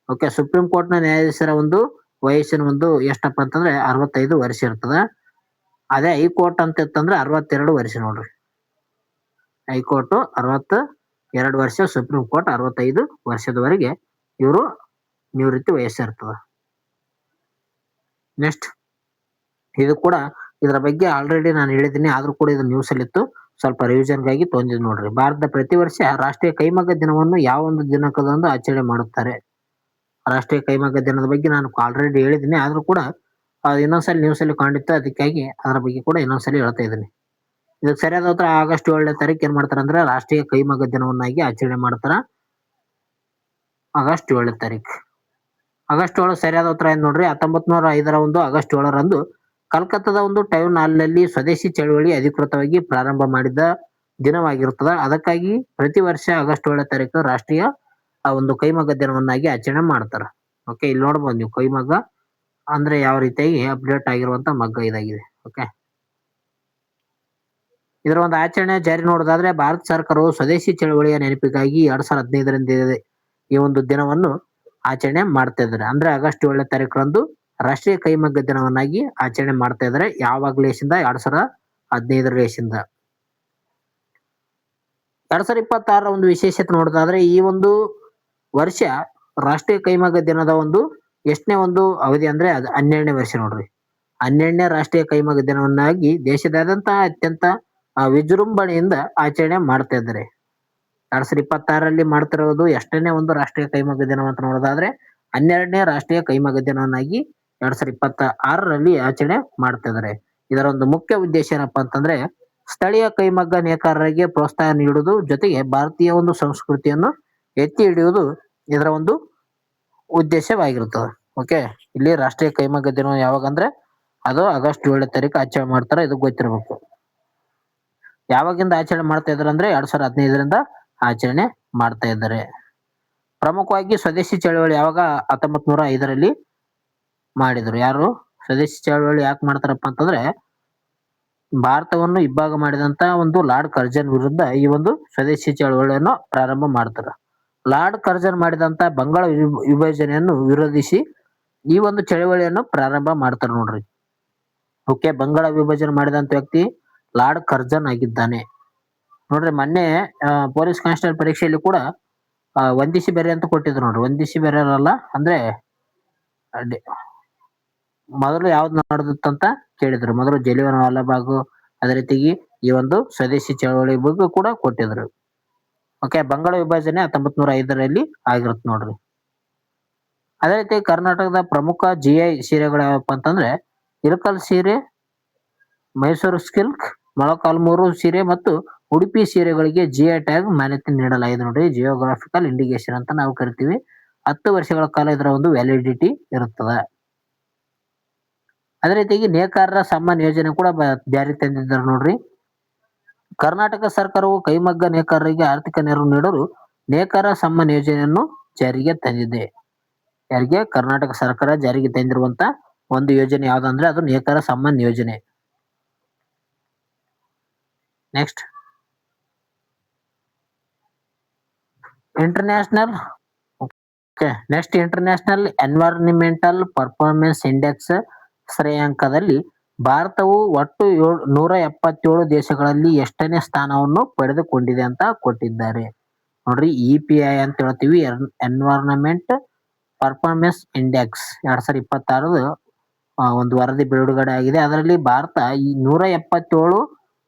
ಓಕೆ, ಸುಪ್ರೀಂ ಕೋರ್ಟ್ ನ ನ್ಯಾಯಾಧೀಶರ ಒಂದು ವಯಸ್ಸಿನ ಒಂದು ಎಷ್ಟಪ್ಪ ಅಂತಂದ್ರೆ 65 ವರ್ಷ ಇರ್ತದ. ಅದೇ ಹೈಕೋರ್ಟ್ ಅಂತ ಇತ್ತಂದ್ರೆ 62 ವರ್ಷ ನೋಡ್ರಿ. ಹೈಕೋರ್ಟ್ 62 ವರ್ಷ, ಸುಪ್ರೀಂ ಕೋರ್ಟ್ 65 ವರ್ಷದವರೆಗೆ ಇವರು ನಿವೃತ್ತಿ ವಯಸ್ಸಿರ್ತದ. ನೆಕ್ಸ್ಟ್, ಇದು ಕೂಡ ಇದರ ಬಗ್ಗೆ ಆಲ್ರೆಡಿ ನಾನು ಹೇಳಿದ್ದೀನಿ, ಆದ್ರೂ ಕೂಡ ಇದು ನ್ಯೂಸ್ ಅಲ್ಲಿ ಇತ್ತು, ಸ್ವಲ್ಪ ರಿವಿಷನ್ಗಾಗಿ ತೊಂದಿದ್ ನೋಡ್ರಿ. ಭಾರತದ ಪ್ರತಿ ವರ್ಷ ರಾಷ್ಟ್ರೀಯ ಕೈಮಗ್ಗ ದಿನವನ್ನು ಯಾವ ಒಂದು ದಿನಾಂಕದಂದು ಆಚರಣೆ ಮಾಡುತ್ತಾರೆ. ರಾಷ್ಟ್ರೀಯ ಕೈಮಗ್ಗ ದಿನದ ಬಗ್ಗೆ ನಾನು ಆಲ್ರೆಡಿ ಹೇಳಿದ್ದೀನಿ, ಆದ್ರೂ ಕೂಡ ಇನ್ನೊಂದ್ಸಲಿ ನ್ಯೂಸ್ ಅಲ್ಲಿ ಕಂಡಿತ್ತು, ಅದಕ್ಕಾಗಿ ಅದರ ಬಗ್ಗೆ ಕೂಡ ಇನ್ನೊಂದ್ಸಲಿ ಹೇಳ್ತಾ ಇದ್ದೀನಿ. ಇದಕ್ಕೆ ಸರಿಯಾದ ಉತ್ತರ ಆಗಸ್ಟ್ 7ನೇ ತಾರೀಕು ಏನ್ ಮಾಡ್ತಾರ ಅಂದ್ರೆ ರಾಷ್ಟ್ರೀಯ ಕೈಮಗ್ಗ ದಿನವನ್ನಾಗಿ ಆಚರಣೆ ಮಾಡ್ತಾರ. ಆಗಸ್ಟ್ 7ನೇ ತಾರೀಕು. ಆಗಸ್ಟ್ 7 ಸರಿಯಾದ ಉತ್ತರ ಏನ್ ನೋಡ್ರಿ. 1905ರ ಒಂದು ಆಗಸ್ಟ್ 7ರಂದು ಕಲ್ಕತ್ತಾದ ಒಂದು ಟೌನ್ ಹಾಲ್ ನಲ್ಲಿ ಸ್ವದೇಶಿ ಚಳವಳಿ ಅಧಿಕೃತವಾಗಿ ಪ್ರಾರಂಭ ಮಾಡಿದ ದಿನವಾಗಿರುತ್ತದೆ. ಅದಕ್ಕಾಗಿ ಪ್ರತಿ ವರ್ಷ ಆಗಸ್ಟ್ 7ನೇ ತಾರೀಕು ರಾಷ್ಟ್ರೀಯ ಒಂದು ಕೈಮಗ್ಗ ದಿನವನ್ನಾಗಿ ಆಚರಣೆ ಮಾಡ್ತಾರ. ಓಕೆ, ಇಲ್ಲಿ ನೋಡ್ಬೋದು ನೀವು ಕೈಮಗ್ಗ ಅಂದ್ರೆ ಯಾವ ರೀತಿಯಾಗಿ ಅಪ್ಡೇಟ್ ಆಗಿರುವಂತ ಮಗ್ಗ ಇದಾಗಿದೆ. ಓಕೆ, ಇದರ ಒಂದು ಆಚರಣೆ ಜಾರಿ ನೋಡೋದಾದ್ರೆ ಭಾರತ ಸರ್ಕಾರವು ಸ್ವದೇಶಿ ಚಳವಳಿಯ ನೆನಪಿಗಾಗಿ 2015ರಿಂದ ಈ ಒಂದು ದಿನವನ್ನು ಆಚರಣೆ ಮಾಡ್ತಾ ಇದ್ದಾರೆ. ಅಂದ್ರೆ ಆಗಸ್ಟ್ 7ನೇ ತಾರೀಕರಂದು ರಾಷ್ಟ್ರೀಯ ಕೈಮಗ್ಗ ದಿನವನ್ನಾಗಿ ಆಚರಣೆ ಮಾಡ್ತಾ ಇದ್ದಾರೆ. ಯಾವಾಗ್ಲೇಶಿಂದ 2015ರಿಂದ 2026ರ ಒಂದು ವಿಶೇಷತೆ ನೋಡೋದಾದ್ರೆ ಈ ಒಂದು ವರ್ಷ ರಾಷ್ಟ್ರೀಯ ಕೈಮಗ್ಗ ದಿನದ ಒಂದು ಎಷ್ಟನೇ ಒಂದು ಅವಧಿ ಅಂದ್ರೆ ಅದು 12ನೇ ವರ್ಷ ನೋಡ್ರಿ. 12ನೇ ರಾಷ್ಟ್ರೀಯ ಕೈಮಗ್ಗ ದಿನವನ್ನಾಗಿ ದೇಶದಾದ್ಯಂತ ಅತ್ಯಂತ ವಿಜೃಂಭಣೆಯಿಂದ ಆಚರಣೆ ಮಾಡ್ತಾ ಇದ್ದಾರೆ. 2026ರಲ್ಲಿ ಮಾಡ್ತಿರೋದು ಎಷ್ಟನೇ ಒಂದು ರಾಷ್ಟ್ರೀಯ ಕೈಮಗ್ಗ ದಿನ ಅಂತ ನೋಡೋದಾದ್ರೆ 12ನೇ ರಾಷ್ಟ್ರೀಯ ಕೈಮಗ್ಗ ದಿನವನ್ನಾಗಿ 2026ರಲ್ಲಿ ಆಚರಣೆ ಮಾಡ್ತಾ ಇದ್ದಾರೆ. ಇದರ ಒಂದು ಮುಖ್ಯ ಉದ್ದೇಶ ಏನಪ್ಪಾ ಅಂತಂದ್ರೆ ಸ್ಥಳೀಯ ಕೈಮಗ್ಗ ನೇಕಾರರಿಗೆ ಪ್ರೋತ್ಸಾಹ ನೀಡುವುದು ಜೊತೆಗೆ ಭಾರತೀಯ ಒಂದು ಸಂಸ್ಕೃತಿಯನ್ನು ಎತ್ತಿ ಹಿಡಿಯುವುದು ಇದರ ಒಂದು ಉದ್ದೇಶವಾಗಿರುತ್ತದೆ. ಓಕೆ, ಇಲ್ಲಿ ರಾಷ್ಟ್ರೀಯ ಕೈಮಗ್ಗ ದಿನ ಯಾವಾಗ ಅಂದ್ರೆ ಅದು ಆಗಸ್ಟ್ 7ನೇ ತಾರೀಕು ಆಚರಣೆ ಮಾಡ್ತಾರೆ. ಇದು ಗೊತ್ತಿರಬೇಕು. ಯಾವಾಗಿಂದ ಆಚರಣೆ ಮಾಡ್ತಾ ಇದ್ದಾರೆ ಅಂದ್ರೆ 2015ರಿಂದ ಆಚರಣೆ ಮಾಡ್ತಾ ಇದ್ದಾರೆ. ಪ್ರಮುಖವಾಗಿ ಸ್ವದೇಶಿ ಚಳವಳಿ ಯಾವಾಗ 1905ರಲ್ಲಿ ಮಾಡಿದ್ರು. ಯಾರು ಸ್ವದೇಶಿ ಚಳವಳಿ ಯಾಕೆ ಮಾಡ್ತಾರಪ್ಪ ಅಂತಂದ್ರೆ ಭಾರತವನ್ನು ಇಬ್ಬಾಗ ಮಾಡಿದಂತ ಒಂದು ಲಾರ್ಡ್ ಕರ್ಜನ್ ವಿರುದ್ಧ ಈ ಒಂದು ಸ್ವದೇಶಿ ಚಳವಳಿಯನ್ನು ಪ್ರಾರಂಭ ಮಾಡ್ತಾರ. ಲಾರ್ಡ್ ಕರ್ಜನ್ ಮಾಡಿದಂತ ಬಂಗಾಳ ವಿಭಜನೆಯನ್ನು ವಿರೋಧಿಸಿ ಈ ಒಂದು ಚಳವಳಿಯನ್ನು ಪ್ರಾರಂಭ ಮಾಡ್ತಾರೆ ನೋಡ್ರಿ. ಓಕೆ, ಬಂಗಾಳ ವಿಭಜನೆ ಮಾಡಿದಂತ ವ್ಯಕ್ತಿ ಲಾರ್ಡ್ ಕರ್ಜನ್ ಆಗಿದ್ದಾನೆ ನೋಡ್ರಿ. ಮೊನ್ನೆ ಪೊಲೀಸ್ ಕಾನ್ಸ್ಟೇಬಲ್ ಪರೀಕ್ಷೆಯಲ್ಲಿ ಕೂಡ ವಂದಿಸಿ ಬೇರೆ ಅಂತ ಕೊಟ್ಟಿದ್ರು ನೋಡ್ರಿ. ವಂದಿಸಿ ಬೇರೆ ಅಲ್ಲ ಅಂದ್ರೆ ಮೊದಲು ಯಾವ್ದು ನಡೆದಿತ್ತಂತ ಕೇಳಿದ್ರು. ಮೊದಲು ಜಲಿಯನ್ ವಾಲಾಬಾಗ್, ಅದೇ ರೀತಿಯಾಗಿ ಈ ಒಂದು ಸ್ವದೇಶಿ ಚಳವಳಿ ಬಗ್ಗೆ ಕೂಡ ಕೊಟ್ಟಿದ್ರು. ಓಕೆ, ಬಂಗಾಳ ವಿಭಜನೆ 1905ರಲ್ಲಿ ಆಗಿರುತ್ತೆ ನೋಡ್ರಿ. ಅದೇ ರೀತಿ ಕರ್ನಾಟಕದ ಪ್ರಮುಖ GI ಸೀರೆಗಳು ಯಾವಪ್ಪ ಅಂತಂದ್ರೆ ಇಳಕಲ್ ಸೀರೆ, ಮೈಸೂರು ಸಿಲ್ಕ್, ಮೊಳಕಾಲ್ಮೂರು ಸೀರೆ ಮತ್ತು ಉಡುಪಿ ಸೀರೆಗಳಿಗೆ GI ಟ್ಯಾಗ್ ಮಾನ್ಯತೆ ನೀಡಲಾಗಿದೆ ನೋಡಿ. ಜಿಯೋಗ್ರಾಫಿಕಲ್ ಇಂಡಿಕೇಶನ್ ಅಂತ ನಾವು ಕರಿತೀವಿ. 10 ವರ್ಷಗಳ ಕಾಲ ಇದರ ಒಂದು ವ್ಯಾಲಿಡಿಟಿ ಇರುತ್ತದೆ. ಅದೇ ರೀತಿಯಾಗಿ ನೇಕಾರರ ಸಮ್ಮಾನ್ ಯೋಜನೆ ಕೂಡ ಜಾರಿಗೆ ತಂದಿದ್ದಾರೆ ನೋಡ್ರಿ. ಕರ್ನಾಟಕ ಸರ್ಕಾರವು ಕೈಮಗ್ಗ ನೇಕಾರರಿಗೆ ಆರ್ಥಿಕ ನೆರವು ನೀಡಲು ನೇಕಾರ ಸಮ್ಮಾನ್ ಯೋಜನೆಯನ್ನು ಜಾರಿಗೆ ತಂದಿದೆ. ಯಾರಿಗೆ? ಕರ್ನಾಟಕ ಸರ್ಕಾರ ಜಾರಿಗೆ ತಂದಿರುವಂತ ಒಂದು ಯೋಜನೆ ಯಾವ್ದಂದ್ರೆ ಅದು ನೇಕಾರ ಸಮ್ಮಾನ್ ಯೋಜನೆ. Next international next international environmental performance index ಶ್ರೇಯಾಂಕದಲ್ಲಿ ಭಾರತವು ಒಟ್ಟು 177 ದೇಶಗಳಲ್ಲಿ ಎಷ್ಟನೇ ಸ್ಥಾನವನ್ನು ಪಡೆದುಕೊಂಡಿದೆ ಅಂತ ಕೊಟ್ಟಿದ್ದಾರೆ ನೋಡ್ರಿ. EPI ಅಂತ ಹೇಳ್ತೀವಿ, ಎನ್ವೈರನ್ಮೆಂಟ್ ಪರ್ಫಾರ್ಮೆನ್ಸ್ ಇಂಡೆಕ್ಸ್ 2026 ಒಂದು ವರದಿ ಬಿಡುಗಡೆ ಆಗಿದೆ. ಅದರಲ್ಲಿ ಭಾರತ ಈ 177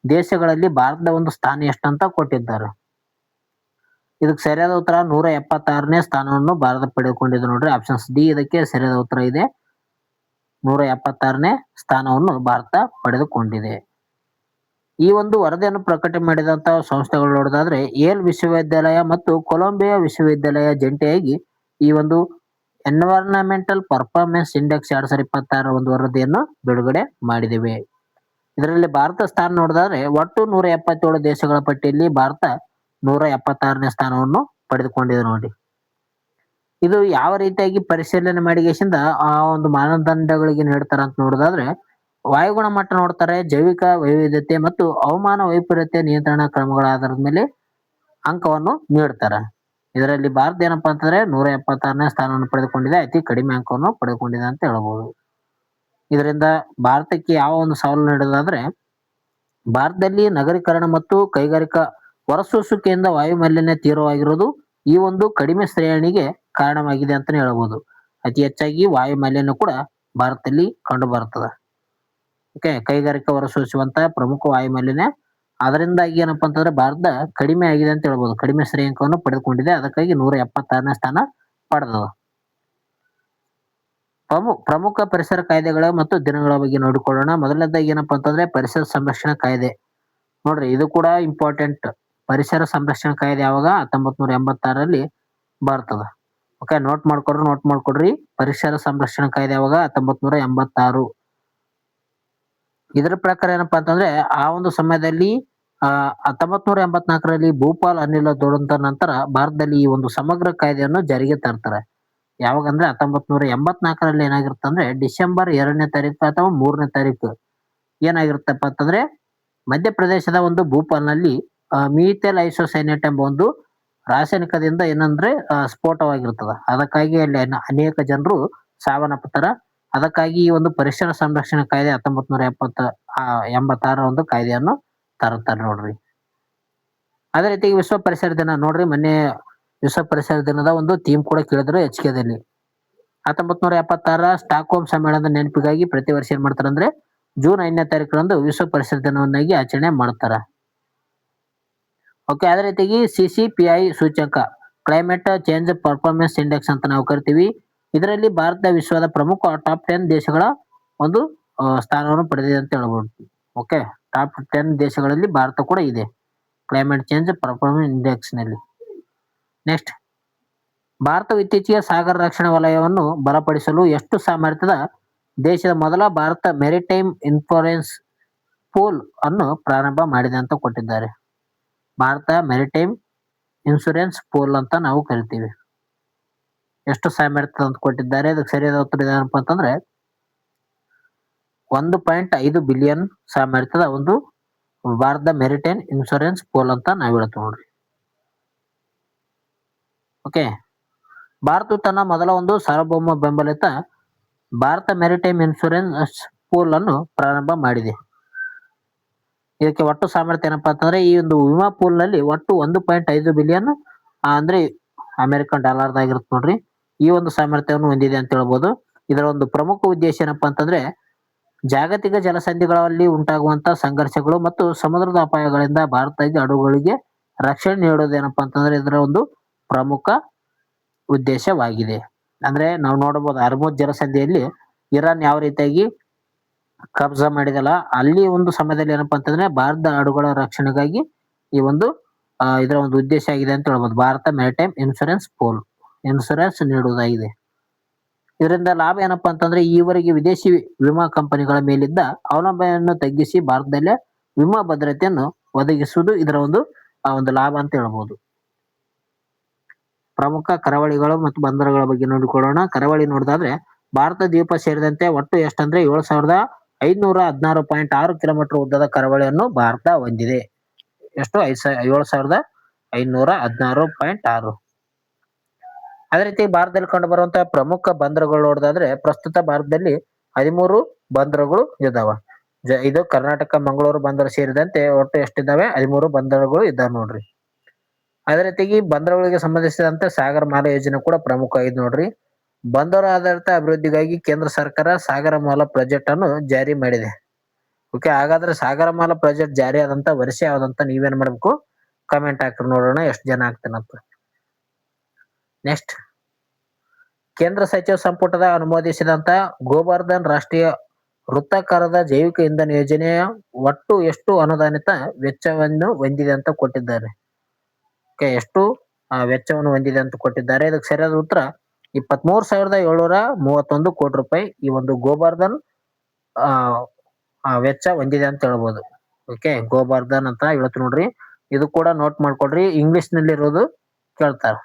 ದೇಶಗಳಲ್ಲಿ ಭಾರತದ ಒಂದು ಸ್ಥಾನ ಎಷ್ಟಂತ ಕೊಟ್ಟಿದ್ದಾರೆ. ಇದಕ್ಕೆ ಸರಿಯಾದ ಉತ್ತರ 176ನೇ ಸ್ಥಾನವನ್ನು ಭಾರತ ಪಡೆದುಕೊಂಡಿದೆ ನೋಡ್ರಿ. ಆಪ್ಷನ್ಸ್ ಡಿ ಇದಕ್ಕೆ ಸರಿಯಾದ ಉತ್ತರ ಇದೆ. 176ನೇ ಸ್ಥಾನವನ್ನು ಭಾರತ ಪಡೆದುಕೊಂಡಿದೆ. ಈ ಒಂದು ವರದಿಯನ್ನು ಪ್ರಕಟ ಮಾಡಿದಂತಹ ಸಂಸ್ಥೆಗಳು ನೋಡೋದಾದ್ರೆ ಯೇಲ್ ವಿಶ್ವವಿದ್ಯಾಲಯ ಮತ್ತು ಕೊಲಂಬಿಯಾ ವಿಶ್ವವಿದ್ಯಾಲಯ ಜಂಟಿಯಾಗಿ ಈ ಒಂದು ಎನ್ವೈರನ್ಮೆಂಟಲ್ ಪರ್ಫಾರ್ಮೆನ್ಸ್ ಇಂಡೆಕ್ಸ್ 2026 ಒಂದು ವರದಿಯನ್ನು ಬಿಡುಗಡೆ ಮಾಡಿದ್ದೇವೆ. ಇದರಲ್ಲಿ ಭಾರತ ಸ್ಥಾನ ನೋಡಿದ್ರೆ ಒಟ್ಟು 177 ದೇಶಗಳ ಪಟ್ಟಿಯಲ್ಲಿ ಭಾರತ 176ನೇ ಸ್ಥಾನವನ್ನು ಪಡೆದುಕೊಂಡಿದೆ ನೋಡಿ. ಇದು ಯಾವ ರೀತಿಯಾಗಿ ಪರಿಶೀಲನೆ ಮಾಡಿಗೆಸಿಂದ ಆ ಒಂದು ಮಾನದಂಡಗಳಿಗೆ ನೀಡ್ತಾರ ಅಂತ ನೋಡೋದಾದ್ರೆ ವಾಯುಗುಣ ಮಟ್ಟ ನೋಡ್ತಾರೆ, ಜೈವಿಕ ವೈವಿಧ್ಯತೆ ಮತ್ತು ಹವಾಮಾನ ವೈಪರೀತ್ಯ ನಿಯಂತ್ರಣ ಕ್ರಮಗಳ ಆಧಾರದ ಮೇಲೆ ಅಂಕವನ್ನು ನೀಡ್ತಾರೆ. ಇದರಲ್ಲಿ ಭಾರತ ಏನಪ್ಪಾ ಅಂತಂದ್ರೆ 176ನೇ ಸ್ಥಾನವನ್ನು ಪಡೆದುಕೊಂಡಿದೆ, ಅತಿ ಕಡಿಮೆ ಅಂಕವನ್ನು ಪಡೆದುಕೊಂಡಿದೆ ಅಂತ ಹೇಳಬಹುದು. ಇದರಿಂದ ಭಾರತಕ್ಕೆ ಯಾವ ಒಂದು ಸವಾಲು ನೀಡೋದಾದ್ರೆ ಭಾರತದಲ್ಲಿ ನಗರೀಕರಣ ಮತ್ತು ಕೈಗಾರಿಕಾ ಹೊರಸೂಸುವಿಕೆಯಿಂದ ವಾಯು ಮಾಲಿನ್ಯ ತೀವ್ರವಾಗಿರುವುದು ಈ ಒಂದು ಕಡಿಮೆ ಶ್ರೇಣಿಗೆ ಕಾರಣವಾಗಿದೆ ಅಂತಾನೆ ಹೇಳಬಹುದು. ಅತಿ ಹೆಚ್ಚಾಗಿ ವಾಯು ಮಾಲಿನ್ಯ ಕೂಡ ಭಾರತದಲ್ಲಿ ಕಂಡು ಬರ್ತದೆ. ಓಕೆ, ಕೈಗಾರಿಕಾ ಹೊರಸೂಸುವಂತ ಪ್ರಮುಖ ವಾಯು ಮಾಲಿನ್ಯ, ಅದರಿಂದಾಗಿ ಏನಪ್ಪಾ ಅಂತಂದ್ರೆ ಭಾರತ ಕಡಿಮೆ ಆಗಿದೆ ಅಂತ ಹೇಳ್ಬೋದು. ಕಡಿಮೆ ಶ್ರೇಯಾಂಕವನ್ನು ಪಡೆದುಕೊಂಡಿದೆ, ಅದಕ್ಕಾಗಿ 176ನೇ ಸ್ಥಾನ ಪಡೆದದ. ಪ್ರಮುಖ ಪರಿಸರ ಕಾಯ್ದೆಗಳ ಮತ್ತು ದಿನಗಳ ಬಗ್ಗೆ ನೋಡಿಕೊಳ್ಳೋಣ. ಮೊದಲನೇದಾಗಿ ಏನಪ್ಪಾ ಅಂತಂದ್ರೆ ಪರಿಸರ ಸಂರಕ್ಷಣಾ ಕಾಯ್ದೆ ನೋಡ್ರಿ, ಇದು ಕೂಡ ಇಂಪಾರ್ಟೆಂಟ್. ಪರಿಸರ ಸಂರಕ್ಷಣಾ ಕಾಯ್ದೆ ಯಾವಾಗ 1986ರಲ್ಲಿ ಬರ್ತದ. ಓಕೆ, ನೋಟ್ ಮಾಡ್ಕೊಡ್ರಿ. ಪರಿಸರ ಸಂರಕ್ಷಣಾ ಕಾಯ್ದೆ ಯಾವಾಗ 1986. ಇದರ ಪ್ರಕಾರ ಏನಪ್ಪಾ ಅಂತಂದ್ರೆ ಆ ಒಂದು ಸಮಯದಲ್ಲಿ 1984ರಲ್ಲಿ ಭೂಪಾಲ್ ಅನಿಲ ದುರಂತ ನಂತರ ಭಾರತದಲ್ಲಿ ಈ ಒಂದು ಸಮಗ್ರ ಕಾಯ್ದೆಯನ್ನು ಜಾರಿಗೆ ತರ್ತಾರೆ. ಯಾವಾಗ ಅಂದ್ರೆ 1984ರಲ್ಲಿ ಏನಾಗಿರುತ್ತೆ ಅಂದ್ರೆ ಡಿಸೆಂಬರ್ 2ನೇ ತಾರೀಕು ಅಥವಾ 3ನೇ ತಾರೀಕು ಏನಾಗಿರುತ್ತಪ್ಪ ಅಂತಂದ್ರೆ ಮಧ್ಯಪ್ರದೇಶದ ಒಂದು ಭೂಪಾಲ್ನಲ್ಲಿ ಮೀಥೇಲ್ ಐಸೋಸೈನೇಟ್ ಎಂಬ ಒಂದು ರಾಸಾಯನಿಕದಿಂದ ಏನಂದ್ರೆ ಸ್ಫೋಟವಾಗಿರ್ತದ. ಅದಕ್ಕಾಗಿ ಅಲ್ಲಿ ಅನೇಕ ಜನರು ಸಾವನ್ನಪ್ಪುತ್ತಾರೆ. ಅದಕ್ಕಾಗಿ ಈ ಒಂದು ಪರಿಸರ ಸಂರಕ್ಷಣಾ ಕಾಯ್ದೆ 1986 ಒಂದು ಕಾಯ್ದೆಯನ್ನು ತರುತ್ತಾರೆ ನೋಡ್ರಿ. ಅದೇ ರೀತಿ ವಿಶ್ವ ಪರಿಸರ ದಿನ ನೋಡ್ರಿ, ಮೊನ್ನೆ ವಿಶ್ವ ಪರಿಸರ ದಿನದ ಒಂದು ಥೀಮ್ ಕೂಡ ಕೇಳಿದ್ರು HKದಲ್ಲಿ. 1976 ಸ್ಟಾಕ್ಹೋಮ್ ಸಮ್ಮೇಳನದ ನೆನಪಿಗಾಗಿ ಪ್ರತಿ ವರ್ಷ ಏನ್ ಮಾಡ್ತಾರೆ ಅಂದ್ರೆ ಜೂನ್ 5ನೇ ತಾರೀಕರಂದು ವಿಶ್ವ ಪರಿಸರ ದಿನವನ್ನಾಗಿ ಆಚರಣೆ ಮಾಡ್ತಾರ. ಓಕೆ, ಅದೇ ರೀತಿಯಾಗಿ CCPI ಸೂಚ್ಯಂಕ ಕ್ಲೈಮೇಟ್ ಚೇಂಜ್ ಪರ್ಫಾರ್ಮೆನ್ಸ್ ಇಂಡೆಕ್ಸ್ ಅಂತ ನಾವು ಕರಿತೀವಿ. ಇದರಲ್ಲಿ ಭಾರತ ವಿಶ್ವದ ಪ್ರಮುಖ ಟಾಪ್ 10 ದೇಶಗಳ ಒಂದು ಸ್ಥಾನವನ್ನು ಪಡೆದಿದೆ ಅಂತ ಹೇಳ್ಬೋದು. ಓಕೆ, ಟಾಪ್ 10 ದೇಶಗಳಲ್ಲಿ ಭಾರತ ಕೂಡ ಇದೆ ಕ್ಲೈಮೇಟ್ ಚೇಂಜ್ ಪರ್ಫಾರ್ಮೆನ್ಸ್ ಇಂಡೆಕ್ಸ್ ನಲ್ಲಿ. ನೆಕ್ಸ್ಟ್, ಭಾರತವು ಇತ್ತೀಚೆಗೆ ಸಾಗರ ರಕ್ಷಣಾ ವಲಯವನ್ನು ಬಲಪಡಿಸಲು ಎಷ್ಟು ಸಾಮರ್ಥ್ಯದ ದೇಶದ ಮೊದಲ ಭಾರತ ಮೆರಿಟೈಮ್ ಇನ್ಶೂರೆನ್ಸ್ ಪೂಲ್ ಅನ್ನು ಪ್ರಾರಂಭ ಮಾಡಿದೆ ಅಂತ ಕೊಟ್ಟಿದ್ದಾರೆ. ಭಾರತ ಮೆರಿಟೈಮ್ ಇನ್ಶೂರೆನ್ಸ್ ಪೂಲ್ ಅಂತ ನಾವು ಕರಿತೀವಿ. ಎಷ್ಟು ಸಾಮರ್ಥ್ಯ ಅಂತ ಕೊಟ್ಟಿದ್ದಾರೆ. ಅದಕ್ಕೆ ಸರಿಯಾದ ಉತ್ತರ ಏನಪ್ಪಾ ಅಂತಂದ್ರೆ 1.5 ಬಿಲಿಯನ್ ಸಾಮರ್ಥ್ಯದ ಒಂದು ಭಾರತ ಮೆರಿಟೈಮ್ ಇನ್ಶೂರೆನ್ಸ್ ಪೂಲ್ ಅಂತ ನಾವು ಹೇಳ್ತೀವಿ ನೋಡ್ರಿ. ಓಕೆ, ಭಾರತವು ತನ್ನ ಮೊದಲ ಒಂದು ಸಾರ್ವಭೌಮ ಬೆಂಬಲಿತ ಭಾರತ ಮೆರಿಟೈಮ್ ಇನ್ಶೂರೆನ್ಸ್ ಪೂಲ್ ಅನ್ನು ಪ್ರಾರಂಭ ಮಾಡಿದೆ. ಇದಕ್ಕೆ ಒಟ್ಟು ಸಾಮರ್ಥ್ಯ ಏನಪ್ಪಾ ಅಂತಂದ್ರೆ ಈ ಒಂದು ವಿಮಾ ಪೂಲ್ ನಲ್ಲಿ ಒಟ್ಟು 1.5 ಬಿಲಿಯನ್ ಅಂದ್ರೆ ಅಮೆರಿಕನ್ ಡಾಲರ್ದಾಗಿರುತ್ತೆ ನೋಡ್ರಿ. ಈ ಒಂದು ಸಾಮರ್ಥ್ಯವನ್ನು ಹೊಂದಿದೆ ಅಂತ ಹೇಳ್ಬೋದು. ಇದರ ಒಂದು ಪ್ರಮುಖ ಉದ್ದೇಶ ಏನಪ್ಪಾ ಅಂತಂದ್ರೆ ಜಾಗತಿಕ ಜಲಸಂಧಿಗಳಲ್ಲಿ ಉಂಟಾಗುವಂತ ಸಂಘರ್ಷಗಳು ಮತ್ತು ಸಮುದ್ರದ ಅಪಾಯಗಳಿಂದ ಭಾರತದ ಹಡಗುಗಳಿಗೆ ರಕ್ಷಣೆ ನೀಡೋದೇನಪ್ಪಾ ಅಂತಂದ್ರೆ ಇದರ ಒಂದು ಪ್ರಮುಖ ಉದ್ದೇಶವಾಗಿದೆ. ಅಂದ್ರೆ ನಾವು ನೋಡಬಹುದು ಹರ್ಮುಜ್ ಜಲಸಂಧಿಯಲ್ಲಿ ಇರಾನ್ ಯಾವ ರೀತಿಯಾಗಿ ಕಬ್ಜಾ ಮಾಡಿದಲ್ಲ, ಅಲ್ಲಿ ಒಂದು ಸಮಯದಲ್ಲಿ ಏನಪ್ಪಾ ಅಂತಂದ್ರೆ ಭಾರತದ ಹಡಗುಗಳ ರಕ್ಷಣೆಗಾಗಿ ಈ ಒಂದು ಇದರ ಒಂದು ಉದ್ದೇಶ ಆಗಿದೆ ಅಂತ ಹೇಳ್ಬೋದು. Bharat maritime insurance pool insurance ನೀಡುವುದಾಗಿದೆ. ಇದರಿಂದ ಲಾಭ ಏನಪ್ಪಾ ಅಂತಂದ್ರೆ ಈವರೆಗೆ ವಿದೇಶಿ ವಿಮಾ ಕಂಪನಿಗಳ ಮೇಲಿದ್ದ ಅವಲಂಬನೆಯನ್ನು ತಗ್ಗಿಸಿ ಭಾರತದಲ್ಲೇ ವಿಮಾ ಭದ್ರತೆಯನ್ನು ಒದಗಿಸುವುದು ಇದರ ಒಂದು ಲಾಭ ಅಂತ ಹೇಳ್ಬೋದು. ಪ್ರಮುಖ ಕರಾವಳಿಗಳು ಮತ್ತು ಬಂದರುಗಳ ಬಗ್ಗೆ ನೋಡಿಕೊಳ್ಳೋಣ. ಕರಾವಳಿ ನೋಡಿದಾದ್ರೆ ಭಾರತ ದ್ವೀಪ ಸೇರಿದಂತೆ ಒಟ್ಟು ಎಷ್ಟಂದ್ರೆ 7,516.6 ಕಿಲೋಮೀಟರ್ ಉದ್ದದ ಕರಾವಳಿಯನ್ನು ಭಾರತ ಹೊಂದಿದೆ. ಎಷ್ಟು? 7,516.6. ಅದೇ ರೀತಿ ಭಾರತದಲ್ಲಿ ಕಂಡು ಬರುವಂತಹ ಪ್ರಮುಖ ಬಂದರುಗಳು ನೋಡೋದಾದ್ರೆ ಪ್ರಸ್ತುತ ಭಾರತದಲ್ಲಿ 13 ಬಂದರುಗಳು ಇದಾವ. ಇದು ಕರ್ನಾಟಕ ಮಂಗಳೂರು ಬಂದರು ಸೇರಿದಂತೆ ಒಟ್ಟು ಎಷ್ಟಿದ್ದಾವೆ? 13 ಬಂದರುಗಳು ಇದ್ದಾವೆ ನೋಡ್ರಿ. ಅದೇ ರೀತಿಯಾಗಿ ಬಂದರುಗಳಿಗೆ ಸಂಬಂಧಿಸಿದಂತೆ ಸಾಗರ ಮಾಲಾ ಯೋಜನೆ ಕೂಡ ಪ್ರಮುಖ ಆಗಿದೆ ನೋಡ್ರಿ. ಬಂದರು ಆಧಾರಿತ ಅಭಿವೃದ್ಧಿಗಾಗಿ ಕೇಂದ್ರ ಸರ್ಕಾರ ಸಾಗರ ಮಾಲಾ ಪ್ರಾಜೆಕ್ಟ್ ಅನ್ನು ಜಾರಿ ಮಾಡಿದೆ. ಓಕೆ, ಹಾಗಾದ್ರೆ ಸಾಗರ ಮಾಲಾ ಪ್ರಾಜೆಕ್ಟ್ ಜಾರಿ ಆದಂತ ವರ್ಷ ಯಾವ್ದಂತ ನೀವೇನ್ ಮಾಡ್ಬೇಕು? ಕಮೆಂಟ್ ಹಾಕ್ರಿ, ನೋಡೋಣ ಎಷ್ಟು ಜನ ಆಗ್ತಾನಂತ. ನೆಕ್ಸ್ಟ್, ಕೇಂದ್ರ ಸಚಿವ ಸಂಪುಟದ ಅನುಮೋದಿಸಿದಂತ ಗೋವರ್ಧನ್ ರಾಷ್ಟ್ರೀಯ ವೃತ್ತಾಕಾರದ ಜೈವಿಕ ಇಂಧನ ಯೋಜನೆಯ ಒಟ್ಟು ಎಷ್ಟು ಅನುದಾನಿತ ವೆಚ್ಚವನ್ನು ಹೊಂದಿದೆ ಅಂತ ಕೊಟ್ಟಿದ್ದಾರೆ. ಎಷ್ಟು ವೆಚ್ಚವನ್ನು ಹೊಂದಿದೆ ಅಂತ ಕೊಟ್ಟಿದ್ದಾರೆ. ಇದಕ್ಕೆ ಸರಿಯಾದ ಉತ್ತರ 23,731 ಕೋಟಿ ರೂಪಾಯಿ ಈ ಒಂದು ಗೋವರ್ಧನ್ ವೆಚ್ಚ ಹೊಂದಿದೆ ಅಂತ ಹೇಳ್ಬೋದು. ಓಕೆ, ಗೋವರ್ಧನ್ ಅಂತ ಹೇಳ್ತು ನೋಡ್ರಿ. ಇದು ಕೂಡ ನೋಟ್ ಮಾಡ್ಕೊಡ್ರಿ, ಇಂಗ್ಲಿಷ್ ನಲ್ಲಿ ಇರೋದು ಕೇಳ್ತಾರ.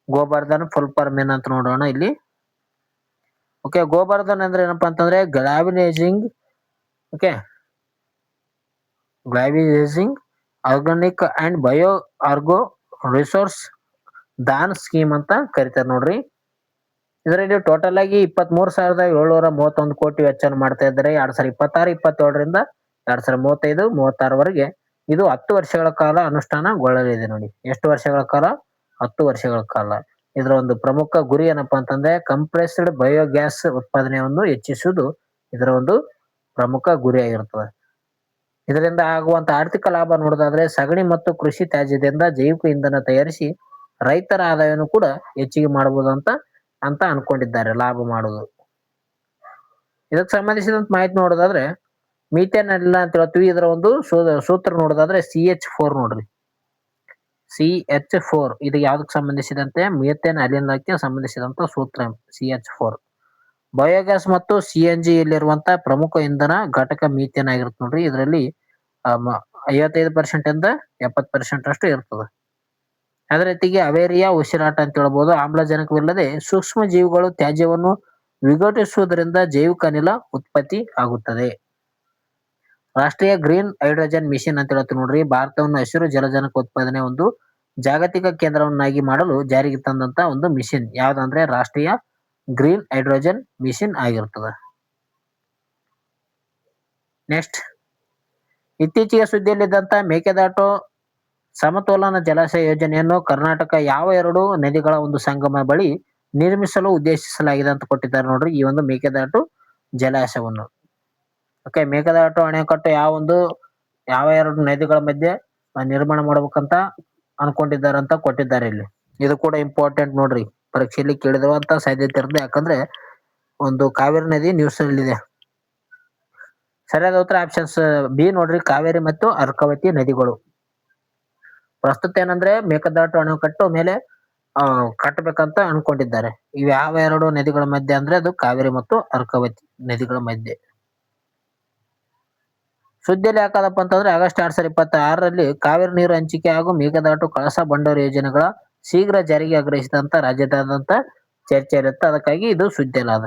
ಗೋವರ್ಧನ್ ಫುಲ್ ಫಾರ್ಮ್ ಏನಂತ ನೋಡೋಣ ಇಲ್ಲಿ. ಓಕೆ, ಗೋವರ್ಧನ್ ಅಂದ್ರೆ ಏನಪ್ಪಾ ಅಂತಂದ್ರೆ ಗ್ಲಾವಿನೇಜಿಂಗ್ ಆರ್ಗಾನಿಕ್ ಅಂಡ್ ಬಯೋ ಆರ್ಗೋ ರಿಸೋರ್ಸ್ ದಾನ್ ಸ್ಕೀಮ್ ಅಂತ ಕರಿತಾರೆ ನೋಡ್ರಿ. ಇದರಲ್ಲಿ ಟೋಟಲ್ ಆಗಿ 23,731 ಕೋಟಿ ವೆಚ್ಚವನ್ನು ಮಾಡ್ತಾ ಇದ್ದಾರೆ 2026-27ರಿಂದ 2035-36ವರೆಗೆ. ಇದು 10 ವರ್ಷಗಳ ಕಾಲ ಅನುಷ್ಠಾನಗೊಳ್ಳಲಿದೆ ನೋಡಿ. ಎಷ್ಟು ವರ್ಷಗಳ ಕಾಲ? 10 ವರ್ಷಗಳ ಕಾಲ. ಇದರ ಒಂದು ಪ್ರಮುಖ ಗುರಿ ಏನಪ್ಪಾ ಅಂತಂದ್ರೆ ಕಂಪ್ರೆಸ್ಡ್ ಬಯೋಗ್ಯಾಸ್ ಉತ್ಪಾದನೆಯನ್ನು ಹೆಚ್ಚಿಸುವುದು ಇದರ ಒಂದು ಪ್ರಮುಖ ಗುರಿಯಾಗಿರ್ತದೆ. ಇದರಿಂದ ಆಗುವಂತ ಆರ್ಥಿಕ ಲಾಭ ನೋಡೋದಾದ್ರೆ ಸಗಣಿ ಮತ್ತು ಕೃಷಿ ತ್ಯಾಜ್ಯದಿಂದ ಜೈವಿಕ ಇಂಧನ ತಯಾರಿಸಿ ರೈತರ ಆದಾಯವನ್ನು ಕೂಡ ಹೆಚ್ಚಿಗೆ ಮಾಡಬಹುದು ಅಂತ ಅನ್ಕೊಂಡಿದ್ದಾರೆ, ಲಾಭ ಮಾಡುದು. ಇದಕ್ಕೆ ಸಂಬಂಧಿಸಿದಂತ ಮಾಹಿತಿ ನೋಡೋದಾದ್ರೆ ಮೀಥೇನ್ ಅನಿಲ ಅಂತ ಹೇಳ್ತೀವಿ. ಇದರ ಒಂದು ಸೂತ್ರ ನೋಡೋದಾದ್ರೆ CH4 ನೋಡ್ರಿ. CH4 ಇದು ಯಾವ್ದಕ್ಕೆ ಸಂಬಂಧಿಸಿದಂತೆ? ಮೀಥೇನ್ ಅನಿಲಕ್ಕೆ ಸಂಬಂಧಿಸಿದಂತ ಸೂತ್ರ CH4. ಬಯೋಗ್ಯಾಸ್ ಮತ್ತು CNG ಇಲ್ಲಿರುವಂತ ಪ್ರಮುಖ ಇಂಧನ ಘಟಕ ಮೀಥೇನ್ ಆಗಿರುತ್ತೆ ನೋಡ್ರಿ. ಇದರಲ್ಲಿ 55% ಇಂದ 70% ಅಷ್ಟು ಇರ್ತದೆ. ಅದೇ ರೀತಿಗೆ ಅವೇರಿಯಾ ಉಸಿರಾಟ ಅಂತ ಹೇಳ್ಬೋದು. ಆಮ್ಲಜನಕವಿಲ್ಲದೆ ಸೂಕ್ಷ್ಮ ಜೀವಿಗಳು ತ್ಯಾಜ್ಯವನ್ನು ವಿಘಟಿಸುವುದರಿಂದ ಜೈವಿಕ ಅನಿಲ ಉತ್ಪತ್ತಿ ಆಗುತ್ತದೆ. ರಾಷ್ಟ್ರೀಯ ಗ್ರೀನ್ ಹೈಡ್ರೋಜನ್ ಮಿಷನ್ ಅಂತ ಹೇಳ್ತೀವಿ ನೋಡ್ರಿ. ಭಾರತವನ್ನು ಹಸಿರು ಜಲಜನಕ ಉತ್ಪಾದನೆ ಒಂದು ಜಾಗತಿಕ ಕೇಂದ್ರವನ್ನಾಗಿ ಮಾಡಲು ಜಾರಿಗೆ ತಂದಂತ ಒಂದು ಮಿಷನ್ ಯಾವ್ದಂದ್ರೆ ರಾಷ್ಟ್ರೀಯ ಗ್ರೀನ್ ಹೈಡ್ರೋಜನ್ ಮಿಷನ್ ಆಗಿರ್ತದೆ. ನೆಕ್ಸ್ಟ್, ಇತ್ತೀಚೆಗೆ ಸುದ್ದಿಯಲ್ಲಿದ್ದಂತ ಮೇಕೆದಾಟು ಸಮತೋಲನ ಜಲಾಶಯ ಯೋಜನೆಯನ್ನು ಕರ್ನಾಟಕ ಯಾವ 2 ನದಿಗಳ ಒಂದು ಸಂಗಮ ಬಳಿ ನಿರ್ಮಿಸಲು ಉದ್ದೇಶಿಸಲಾಗಿದೆ ಅಂತ ಕೊಟ್ಟಿದ್ದಾರೆ ನೋಡ್ರಿ. ಈ ಒಂದು ಮೇಕೆದಾಟು ಜಲಾಶಯವನ್ನು. ಓಕೆ, ಮೇಕೆದಾಟು ಅಣೆಕಟ್ಟು ಯಾವ 2 ನದಿಗಳ ಮಧ್ಯೆ ನಿರ್ಮಾಣ ಮಾಡ್ಬೇಕಂತ ಅನ್ಕೊಂಡಿದ್ದಾರೆ ಅಂತ ಕೊಟ್ಟಿದ್ದಾರೆ ಇಲ್ಲಿ. ಇದು ಕೂಡ ಇಂಪಾರ್ಟೆಂಟ್ ನೋಡ್ರಿ, ಪರೀಕ್ಷೆಯಲ್ಲಿ ಕೇಳಿರುವಂತ ಸಾಧ್ಯತೆ ಇರುತ್ತೆ. ಯಾಕಂದ್ರೆ ಒಂದು ಕಾವೇರಿ ನದಿ ನ್ಯೂಸ್ ಅಲ್ಲಿ ಇದೆ. ಸರಿಯಾದ ಉತ್ತರ ಆಪ್ಷನ್ಸ್ ಬಿ ನೋಡ್ರಿ, ಕಾವೇರಿ ಮತ್ತು ಅರ್ಕಾವತಿ ನದಿಗಳು. ಪ್ರಸ್ತುತ ಏನಂದ್ರೆ ಮೇಕೆದಾಟು ಅಣೆಕಟ್ಟು ಮೇಲೆ ಕಟ್ಟಬೇಕಂತ ಅನ್ಕೊಂಡಿದ್ದಾರೆ. ಇವು ಯಾವ 2 ನದಿಗಳ ಮಧ್ಯೆ ಅಂದ್ರೆ ಅದು ಕಾವೇರಿ ಮತ್ತು ಅರ್ಕಾವತಿ ನದಿಗಳ ಮಧ್ಯೆ. ಸುದ್ದಿಯಲ್ಲಿ ಯಾಕದಪ್ಪ ಅಂತಂದ್ರೆ ಆಗಸ್ಟ್ 2026ರಲ್ಲಿ ಕಾವೇರಿ ನೀರು ಹಂಚಿಕೆ ಹಾಗೂ ಮೇಕೆದಾಟು ಕಳಸಾ ಬಂಡೂರು ಯೋಜನೆಗಳ ಶೀಘ್ರ ಜಾರಿಗೆ ಆಗ್ರಹಿಸಿದಂತ ರಾಜ್ಯದಾದ್ಯಂತ ಚರ್ಚೆ ಇರುತ್ತೆ. ಅದಕ್ಕಾಗಿ ಇದು ಸುದ್ದಿಯಲ್ಲ ಅದ.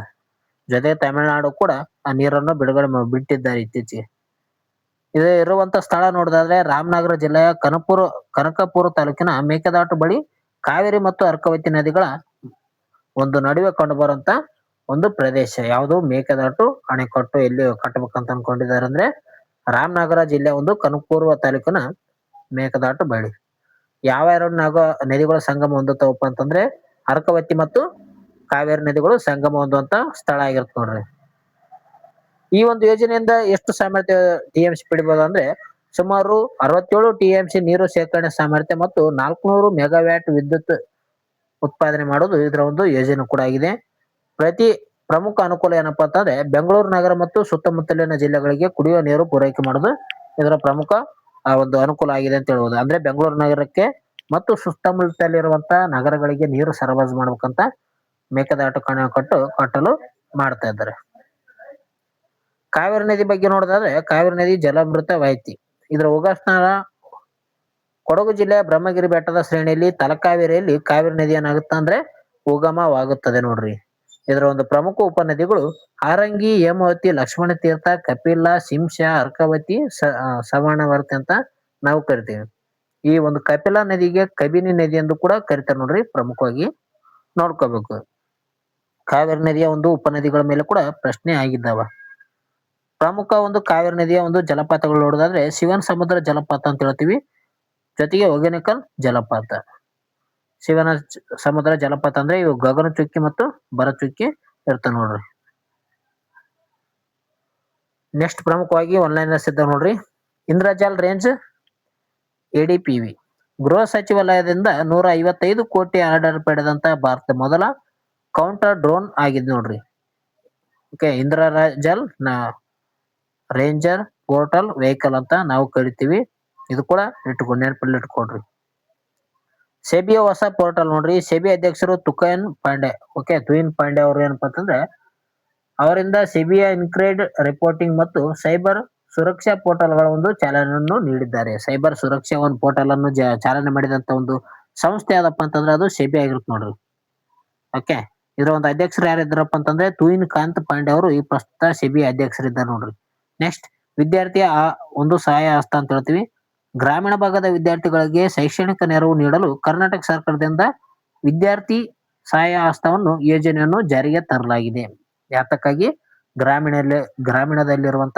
ಜೊತೆ ತಮಿಳುನಾಡು ಕೂಡ ಆ ನೀರನ್ನು ಬಿಟ್ಟಿದ್ದಾರೆ ಇತ್ತೀಚೆಗೆ. ಇದು ಇರುವಂತ ಸ್ಥಳ ನೋಡಿದಾದ್ರೆ ರಾಮನಗರ ಜಿಲ್ಲೆಯ ಕನಕಪುರ ತಾಲೂಕಿನ ಮೇಕೆದಾಟು ಬಳಿ ಕಾವೇರಿ ಮತ್ತು ಅರ್ಕಾವತಿ ನದಿಗಳ ಒಂದು ನಡುವೆ ಕಂಡು ಬರುವಂತ ಒಂದು ಪ್ರದೇಶ ಯಾವುದು? ಮೇಕೆದಾಟು ಅಣೆಕಟ್ಟು ಎಲ್ಲಿ ಕಟ್ಟಬೇಕಂತ ಅನ್ಕೊಂಡಿದ್ದಾರೆ ಅಂದ್ರೆ ರಾಮನಗರ ಜಿಲ್ಲೆ ಒಂದು ಕನಕಪುರ ತಾಲೂಕಿನ ಮೇಕೆದಾಟು ಬಳಿ. ಯಾವ 2 ನದಿಗಳು ಸಂಗಮ ಹೊಂದುತ್ತವಪ್ಪ ಅಂತಂದ್ರೆ ಅರ್ಕಾವತಿ ಮತ್ತು ಕಾವೇರಿ ನದಿಗಳು ಸಂಗಮ ಹೊಂದುವಂತ ಸ್ಥಳ ಆಗಿರುತ್ತೆ ನೋಡ್ರಿ. ಈ ಒಂದು ಯೋಜನೆಯಿಂದ ಎಷ್ಟು ಸಾಮರ್ಥ್ಯ TMC ಪಡಿಬಹುದು ಅಂದ್ರೆ ಸುಮಾರು 67 TMC ನೀರು ಶೇಖರಣೆ ಸಾಮರ್ಥ್ಯ ಮತ್ತು 400 ಮೆಗಾವ್ಯಾಟ್ ವಿದ್ಯುತ್ ಉತ್ಪಾದನೆ ಮಾಡೋದು ಇದರ ಒಂದು ಯೋಜನೆ ಕೂಡ ಆಗಿದೆ. ಪ್ರಮುಖ ಅನುಕೂಲ ಏನಪ್ಪಾ ಅಂತಂದ್ರೆ ಬೆಂಗಳೂರು ನಗರ ಮತ್ತು ಸುತ್ತಮುತ್ತಲಿನ ಜಿಲ್ಲೆಗಳಿಗೆ ಕುಡಿಯುವ ನೀರು ಪೂರೈಕೆ ಮಾಡೋದು ಇದರ ಪ್ರಮುಖ ಒಂದು ಅನುಕೂಲ ಆಗಿದೆ ಅಂತ ಹೇಳ್ಬೋದು. ಅಂದ್ರೆ ಬೆಂಗಳೂರು ನಗರಕ್ಕೆ ಮತ್ತು ಸುತ್ತಮುತ್ತಲಿರುವಂತ ನಗರಗಳಿಗೆ ನೀರು ಸರಬರಾಜು ಮಾಡ್ಬೇಕಂತ ಮೇಕೆದಾಟು ಕಟ್ಟಲು ಮಾಡ್ತಾ ಇದ್ದಾರೆ. ಕಾವೇರಿ ನದಿ ಬಗ್ಗೆ ನೋಡೋದಾದ್ರೆ ಕಾವೇರಿ ನದಿ ಜಲಾಮೃತ ವಾಹಿತಿ. ಇದರ ಉಗಮಸ್ಥಾನ ಕೊಡಗು ಜಿಲ್ಲೆಯ ಬ್ರಹ್ಮಗಿರಿ ಬೆಟ್ಟದ ಶ್ರೇಣಿಯಲ್ಲಿ ತಲಕಾವೇರಿಯಲ್ಲಿ ಕಾವೇರಿ ನದಿ ಏನಾಗುತ್ತೆ ಅಂದ್ರೆ ಉಗಮವಾಗುತ್ತದೆ ನೋಡ್ರಿ. ಇದರ ಒಂದು ಪ್ರಮುಖ ಉಪನದಿಗಳು ಹಾರಂಗಿ, ಹೇಮಾವತಿ, ಲಕ್ಷ್ಮಣ ತೀರ್ಥ, ಕಪಿಲಾ, ಶಿಂಷಾ, ಅರ್ಕಾವತಿ, ಸವರ್ಣವರ್ತಿ ಅಂತ ನಾವು ಕರಿತೀವಿ. ಈ ಒಂದು ಕಪಿಲಾ ನದಿಗೆ ಕಬಿನಿ ನದಿ ಎಂದು ಕೂಡ ಕರಿತಾರೆ ನೋಡ್ರಿ. ಪ್ರಮುಖವಾಗಿ ನೋಡ್ಕೋಬೇಕು. ಕಾವೇರಿ ನದಿಯ ಒಂದು ಉಪನದಿಗಳ ಮೇಲೆ ಕೂಡ ಪ್ರಶ್ನೆ ಆಗಿದ್ದಾವ. ಪ್ರಮುಖ ಒಂದು ಕಾವೇರಿ ನದಿಯ ಒಂದು ಜಲಪಾತಗಳು ನೋಡೋದಾದ್ರೆ ಶಿವನ ಸಮುದ್ರ ಜಲಪಾತ ಅಂತ ಹೇಳ್ತೀವಿ. ಜೊತೆಗೆ ಹೊಗೇನಕಲ್ ಜಲಪಾತ. ಶಿವನ ಸಮುದ್ರ ಜಲಪಾತ ಅಂದ್ರೆ ಇವು ಗಗನ ಚುಕ್ಕಿ ಮತ್ತು ಭರಚುಕ್ಕಿ ಇರ್ತಾವ ನೋಡ್ರಿ. ನೆಕ್ಸ್ಟ್ ಪ್ರಮುಖವಾಗಿ ಆನ್ಲೈನ್ ಸಿದ್ಧ ನೋಡ್ರಿ. ಇಂದ್ರಜಾಲ್ ರೇಂಜ್ ADPV ಗೃಹ ಸಚಿವಾಲಯದಿಂದ 155 ಕೋಟಿ ಆರ್ಡರ್ ಪಡೆದಂತ ಭಾರತ ಮೊದಲ ಕೌಂಟರ್ ಡ್ರೋನ್ ಆಗಿದೆ ನೋಡ್ರಿ. ಓಕೆ, ಇಂದ್ರಜಾಲ್ ರೇಂಜರ್ ಪೋರ್ಟಲ್ ವೆಹಿಕಲ್ ಅಂತ ನಾವು ಕರಿತೀವಿ. ಇದು ಕೂಡ ನೆನಪಲ್ಲಿ ಇಟ್ಕೊಡ್ರಿ. ಸೆಬಿಯ ಹೊಸ ಪೋರ್ಟಲ್ ನೋಡ್ರಿ. ಸೆಬಿ ಅಧ್ಯಕ್ಷರು ತುಕೈನ್ ಪಾಂಡೆ ಅವರು ಏನಪ್ಪಾ ಅಂತಂದ್ರೆ ಅವರಿಂದ ಸೆಬಿಯ ಇನ್ಕ್ರೆಡ್ ರಿಪೋರ್ಟಿಂಗ್ ಮತ್ತು ಸೈಬರ್ ಸುರಕ್ಷಾ ಪೋರ್ಟಲ್ಗಳ ಒಂದು ಚಾಲನೆಯನ್ನು ನೀಡಿದ್ದಾರೆ. ಸೈಬರ್ ಸುರಕ್ಷಾ ಒಂದು ಪೋರ್ಟಲ್ ಅನ್ನು ಚಾಲನೆ ಮಾಡಿದಂತ ಒಂದು ಸಂಸ್ಥೆ ಯಾವ್ದಪ್ಪ ಅಂತಂದ್ರೆ ಅದು ಸೆಬಿ ಆಗಿರುತ್ತೆ ನೋಡ್ರಿ. ಓಕೆ, ಇದರ ಒಂದು ಅಧ್ಯಕ್ಷರು ಯಾರಿದ್ರಪ್ಪ ಅಂತಂದ್ರೆ ತುಯಿನ್ ಕಾಂತ್ ಪಾಂಡೆ ಅವರು ಈ ಪ್ರಸ್ತುತ ಸೆಬಿ ಅಧ್ಯಕ್ಷರಿದ್ದಾರೆ ನೋಡ್ರಿ. ನೆಕ್ಸ್ಟ್ ವಿದ್ಯಾರ್ಥಿಯ ಒಂದು ಸಹಾಯ ಹಸ್ತ ಅಂತ ಹೇಳ್ತೀವಿ. ಗ್ರಾಮೀಣ ಭಾಗದ ವಿದ್ಯಾರ್ಥಿಗಳಿಗೆ ಶೈಕ್ಷಣಿಕ ನೆರವು ನೀಡಲು ಕರ್ನಾಟಕ ಸರ್ಕಾರದಿಂದ ವಿದ್ಯಾರ್ಥಿ ಸಹಾಯ ಹಸ್ತವನ್ನು ಯೋಜನೆಯನ್ನು ಜಾರಿಗೆ ತರಲಾಗಿದೆ. ಯಾತಕ್ಕಾಗಿ? ಗ್ರಾಮೀಣದಲ್ಲಿರುವಂತ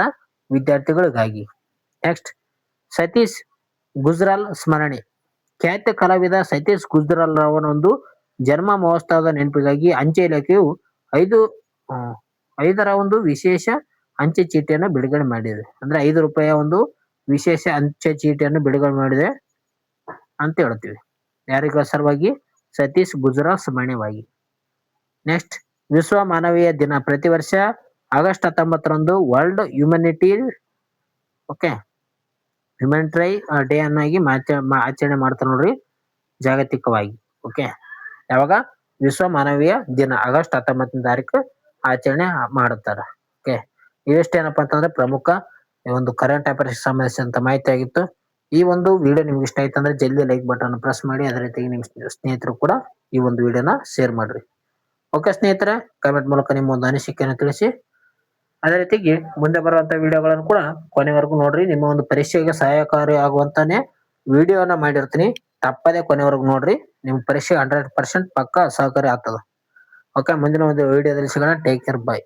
ವಿದ್ಯಾರ್ಥಿಗಳಿಗಾಗಿ. ನೆಕ್ಸ್ಟ್ ಸತೀಶ್ ಗುಜ್ರಾಲ್ ಸ್ಮರಣೆ. ಖ್ಯಾತ ಕಲಾವಿದ ಸತೀಶ್ ಗುಜ್ರಾಲ್ ಅವರ ಒಂದು ಜನ್ಮ ಮಹೋತ್ಸವದ ನೆನಪಿಗಾಗಿ ಅಂಚೆ ಇಲಾಖೆಯು 5 ಒಂದು ವಿಶೇಷ ಅಂಚೆ ಚೀಟಿಯನ್ನು ಬಿಡುಗಡೆ ಮಾಡಿದೆ. ಅಂದ್ರೆ 5 ರೂಪಾಯಿಯ ಒಂದು ವಿಶೇಷ ಅಂಚೆ ಚೀಟಿಯನ್ನು ಬಿಡುಗಡೆ ಮಾಡಿದೆ ಅಂತ ಹೇಳ್ತೀವಿ. ಯಾರಿಗೋಸ್ಕರವಾಗಿ? ಸತೀಶ್ ಗುಜ್ರಾಲ್ ಸ್ಮರಣೆವಾಗಿ. ನೆಕ್ಸ್ಟ್ ವಿಶ್ವ ಮಾನವೀಯ ದಿನ. ಪ್ರತಿ ವರ್ಷ ಆಗಸ್ಟ್ 19ರಂದು ವರ್ಲ್ಡ್ ಹ್ಯುಮ್ಯಾನಿಟರಿ ಡೇ ಅನ್ನಾಗಿ ಆಚರಣೆ ಮಾಡ್ತಾರೆ ನೋಡ್ರಿ ಜಾಗತಿಕವಾಗಿ. ಓಕೆ, ಯಾವಾಗ? ವಿಶ್ವ ಮಾನವೀಯ ದಿನ ಆಗಸ್ಟ್ 19ನೇ ತಾರೀಕು ಆಚರಣೆ ಮಾಡುತ್ತಾರ. ಓಕೆ, ಇವೆಷ್ಟೇನಪ್ಪಾ ಅಂತಂದ್ರೆ ಪ್ರಮುಖ ಒಂದು ಕರೆಂಟ್ ಅಫೇರ್ಸ್ ಸಂಬಂಧಿಸಿದಂತ ಮಾಹಿತಿ ಆಗಿತ್ತು. ಈ ಒಂದು ವಿಡಿಯೋ ನಿಮ್ಗೆ ಇಷ್ಟ ಆಯ್ತು ಅಂದ್ರೆ ಜಲ್ದಿ ಲೈಕ್ ಬಟನ್ ಪ್ರೆಸ್ ಮಾಡಿ. ಅದೇ ರೀತಿ ನಿಮ್ಮ ಸ್ನೇಹಿತರು ಕೂಡ ಈ ಒಂದು ವಿಡಿಯೋನ ಶೇರ್ ಮಾಡ್ರಿ. ಓಕೆ ಸ್ನೇಹಿತರೆ, ಕಮೆಂಟ್ ಮೂಲಕ ನಿಮ್ಮ ಒಂದು ಅನಿಸಿಕೆಯನ್ನು ತಿಳಿಸಿ. ಅದೇ ರೀತಿಗೆ ಮುಂದೆ ಬರುವಂತ ವಿಡಿಯೋಗಳನ್ನು ಕೂಡ ಕೊನೆವರೆಗೂ ನೋಡ್ರಿ. ನಿಮ್ಮ ಒಂದು ಪರೀಕ್ಷೆಗೆ ಸಹಾಯಕಾರಿ ಆಗುವಂತಾನೆ ವಿಡಿಯೋನ ಮಾಡಿರ್ತೀನಿ. ತಪ್ಪದೆ ಕೊನೆವರೆಗೂ ನೋಡ್ರಿ. ನಿಮ್ಮ ಪರೀಕ್ಷೆ 100% ಪಕ್ಕ ಸಹಕಾರಿ ಆಗ್ತದ. ಓಕೆ, ಮುಂದಿನ ಒಂದು ವಿಡಿಯೋದಲ್ಲಿ ಸಿಗೋಣ. Take care, by.